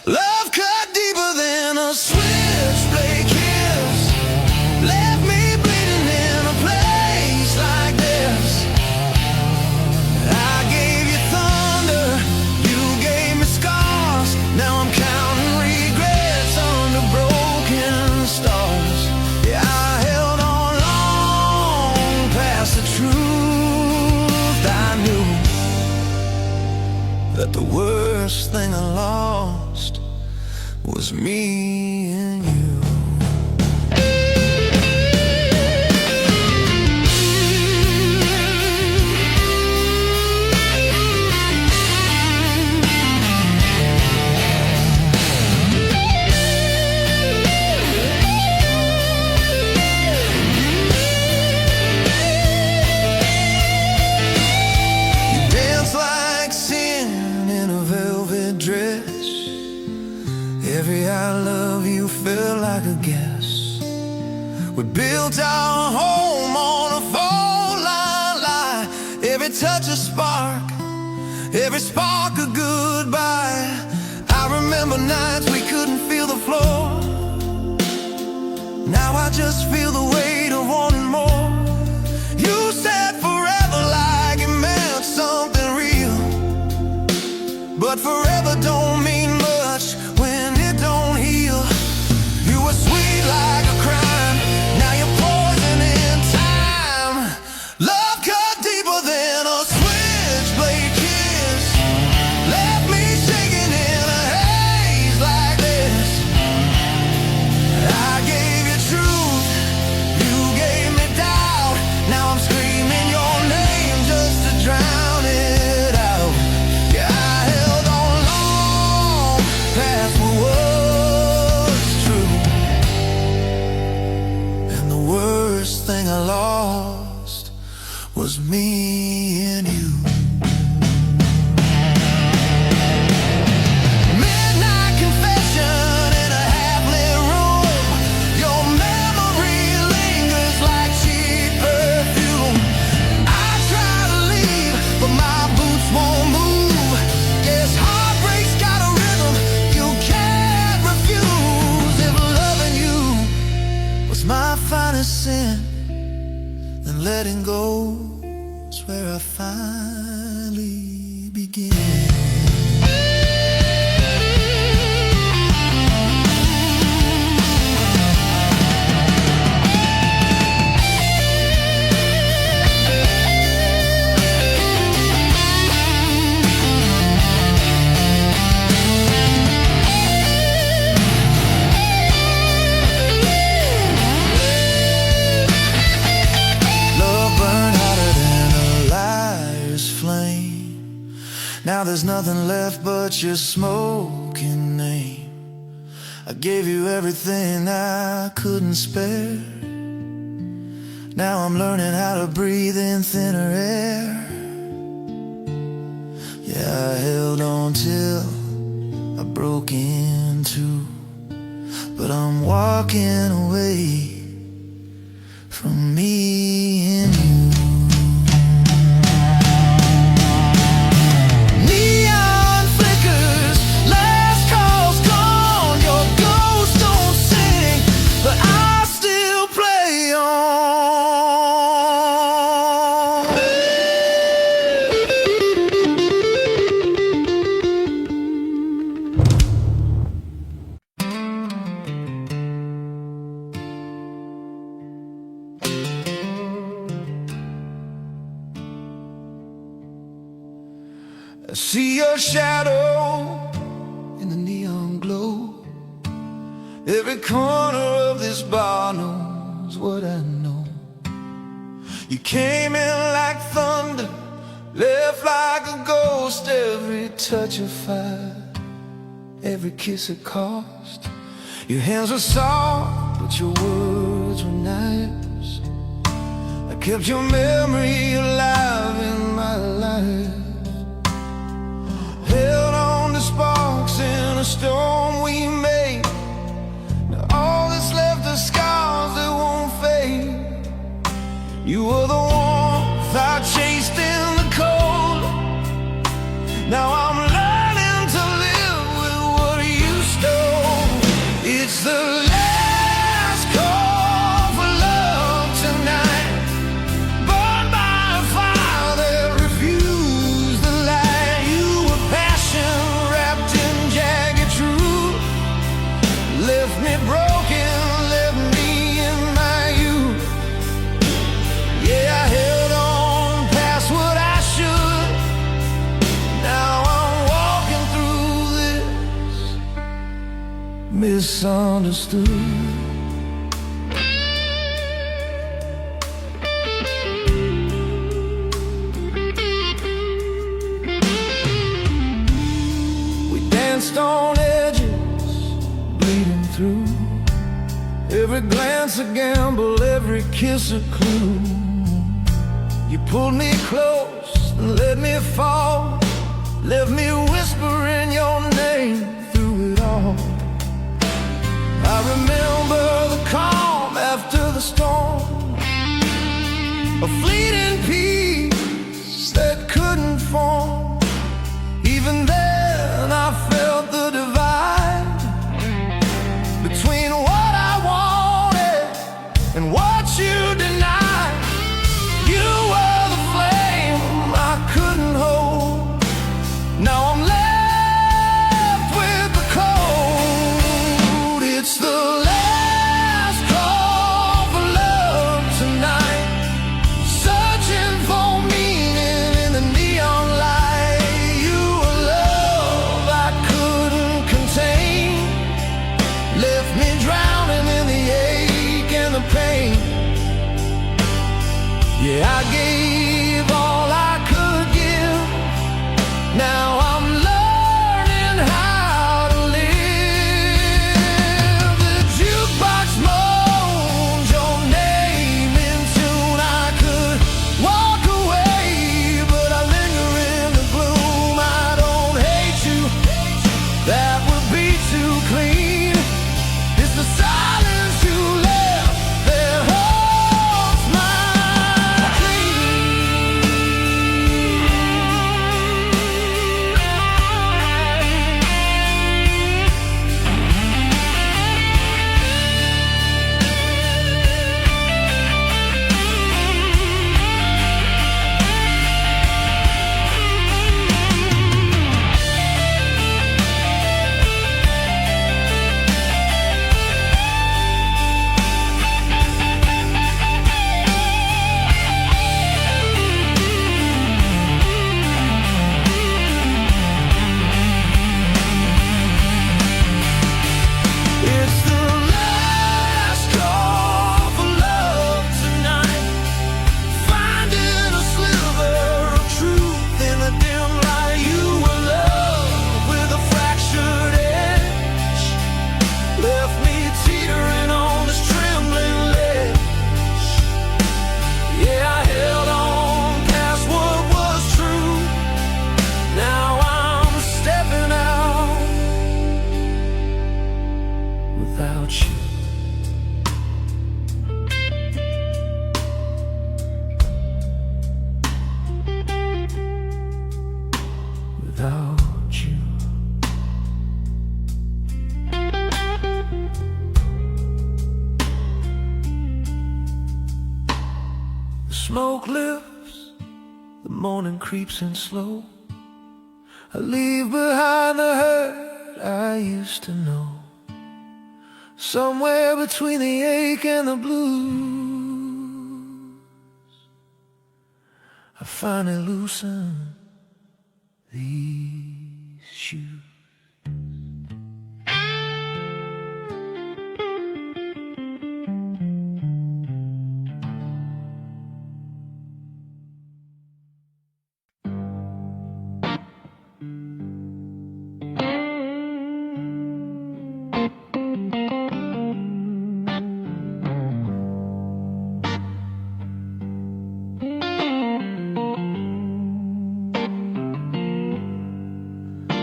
Speaker 1: Love cut deeper than a switchblade kiss, left me bleeding in a place like this. I gave you thunder, you gave me scars, now I'm counting regrets under broken stars. Yeah, I held on long past the truth. I knew that the worst thing I lost was me and you. Every I love you felt like a guess. We built our home on a phone line. Every touch a spark, every spark a goodbye. I remember nights we couldn't feel the floor. Now I just feel the weight of wanting more. You said forever like it meant something real, but forever don't mean much when it don't heal. You were sweet like a crime, now you're poison in time. Love cut deeper than a switchblade kiss, left me shaking in a haze like this. I gave you truth, you gave me doubt. Now I'm screaming your name just to drown it out. Yeah, I held on long past what was true, and the worst thing I lost was me and you. Midnight confession in a half-lit room. Your memory lingers like cheap perfume. I try to leave, but my boots won't move. Yes, heartbreak's got a rhythm you can't refuse. If loving you was my finest sin, then letting go is where I finally begin. Love burned hotter than a liar's flame. Now there's nothing left but your smoking name. I gave you everything I couldn't spare. Now I'm learning how to breathe in thinner air. Yeah, I held on till I broke in two, but I'm walking away from me and you. Neon flickers, last call's gone. Your ghost don't sing, but I still play on. I see your shadow in the neon glow. Every corner of this bar knows what I know. You came in like thunder, left like a ghost. Every touch of fire, every kiss a cost. Your hands were soft, but your words were knives. I kept your memory alive in my life. Held on to sparks in a storm we made. Now all that's left are scars that won't fade. You were the warmth I chased in the cold. Now I'm learning to live with what you stole. It's the last call for love tonight, burned by a fire that refused the light. You were passion wrapped in jagged truth, left me broken, left me in my youth. Yeah, I held on past what I should. Now I'm walking through this misunderstood. We danced on edges, bleeding through. Every glance a gamble, every kiss a clue. You pulled me close and let me fall, left me whispering your name through it all. a fleeting peace that couldn't form. Even then I felt the divide between what I wanted and what you denied. You were the flame I couldn't hold. Now I'm left with the cold. It's the last call for love tonight, searching for meaning in the neon light. You were love I couldn't contain, left me drowning in the ache and the pain. Yeah, I gave all I could give. Now I'm learning how to live. The jukebox moans your name in tune. I could walk away, but I linger in the gloom. I don't hate you, that would be too clean. It's the silence you left that holds my without you. Without you. The smoke lifts, the morning creeps in slow. I leave behind the hurt I used to know. Somewhere between the ache and the blues, I finally loosen these shoes.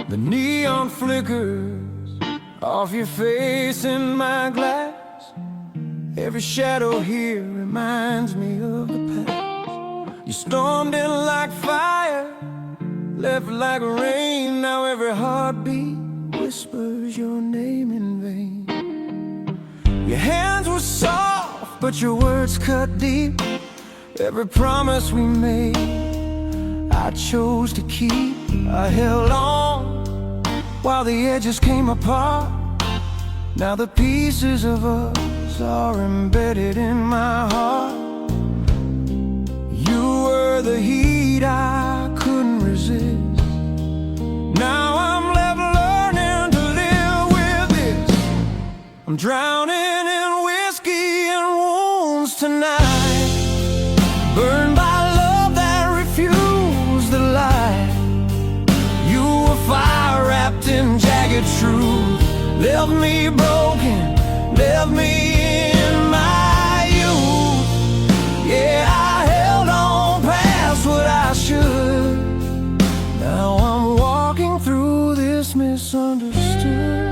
Speaker 1: The neon flickers off your face in my glass. Every shadow here reminds me of the past. You stormed in like fire, left like rain. Now every heartbeat whispers your name in vain. Your hands were soft, but your words cut deep. Every promise we made, I chose to keep. I held on while the edges came apart. Now the pieces of us are embedded in my heart. You were the heat I couldn't resist. Now I'm left learning to live with this. I'm drowning in whiskey and wounds tonight, burned by love that refused the light. You were fire wrapped in jagged truth, left me broken, left me in my youth. Yeah, I held on past what I should. Now I'm walking through this misunderstood.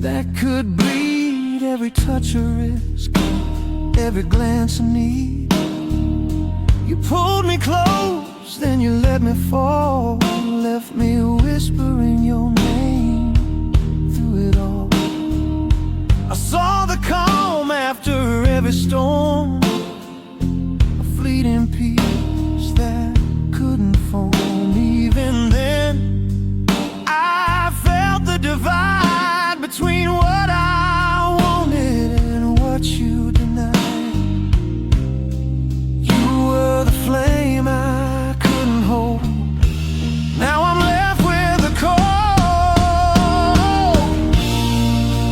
Speaker 1: that could bleed. Every touch a risk, every glance a need. You pulled me close, then you let me fall. Left me whispering your name through it all. I saw the calm after every storm, a fleeting peace that couldn't form. Even then, I felt the divide between what I wanted and what you denied. You were the flame I couldn't hold. Now I'm left with the cold.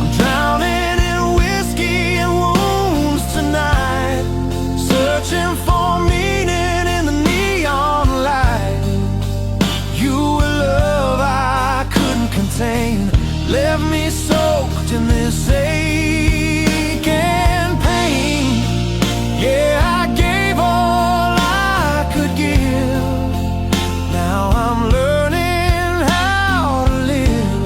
Speaker 1: I'm drowning in whiskey and wounds tonight, searching for meaning in the neon light. You were love I couldn't contain, left me soaked in this ache and pain. Yeah, I gave all I could give. Now I'm learning how to live.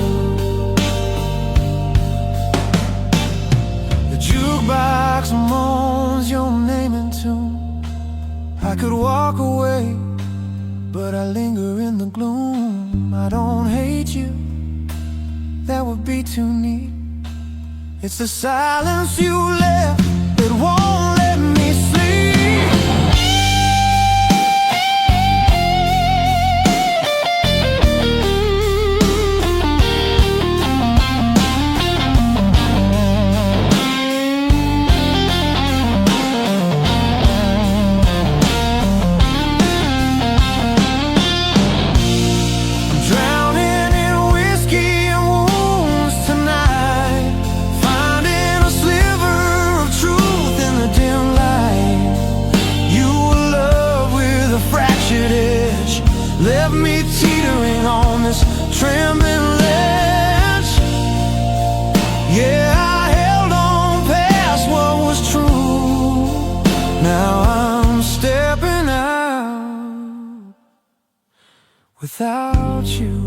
Speaker 1: The jukebox moans your name in tune. I could walk away, but I linger in the gloom. I don't hate you, that would be too neat. It's the silence you left that won't let me sleep. Drowning in whiskey and wounds tonight, finding a sliver of truth in the dim light. You were love with a fractured edge, left me teetering on this trembling ledge. Yeah, I held on past what was true. Now I'm stepping out without you.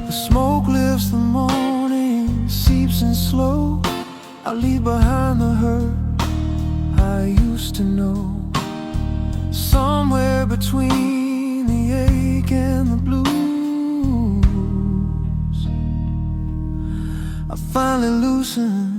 Speaker 1: The smoke lifts the morning, seeps in slow. I leave behind the hurt I used to know. Somewhere between the ache and the blues, I finally loosened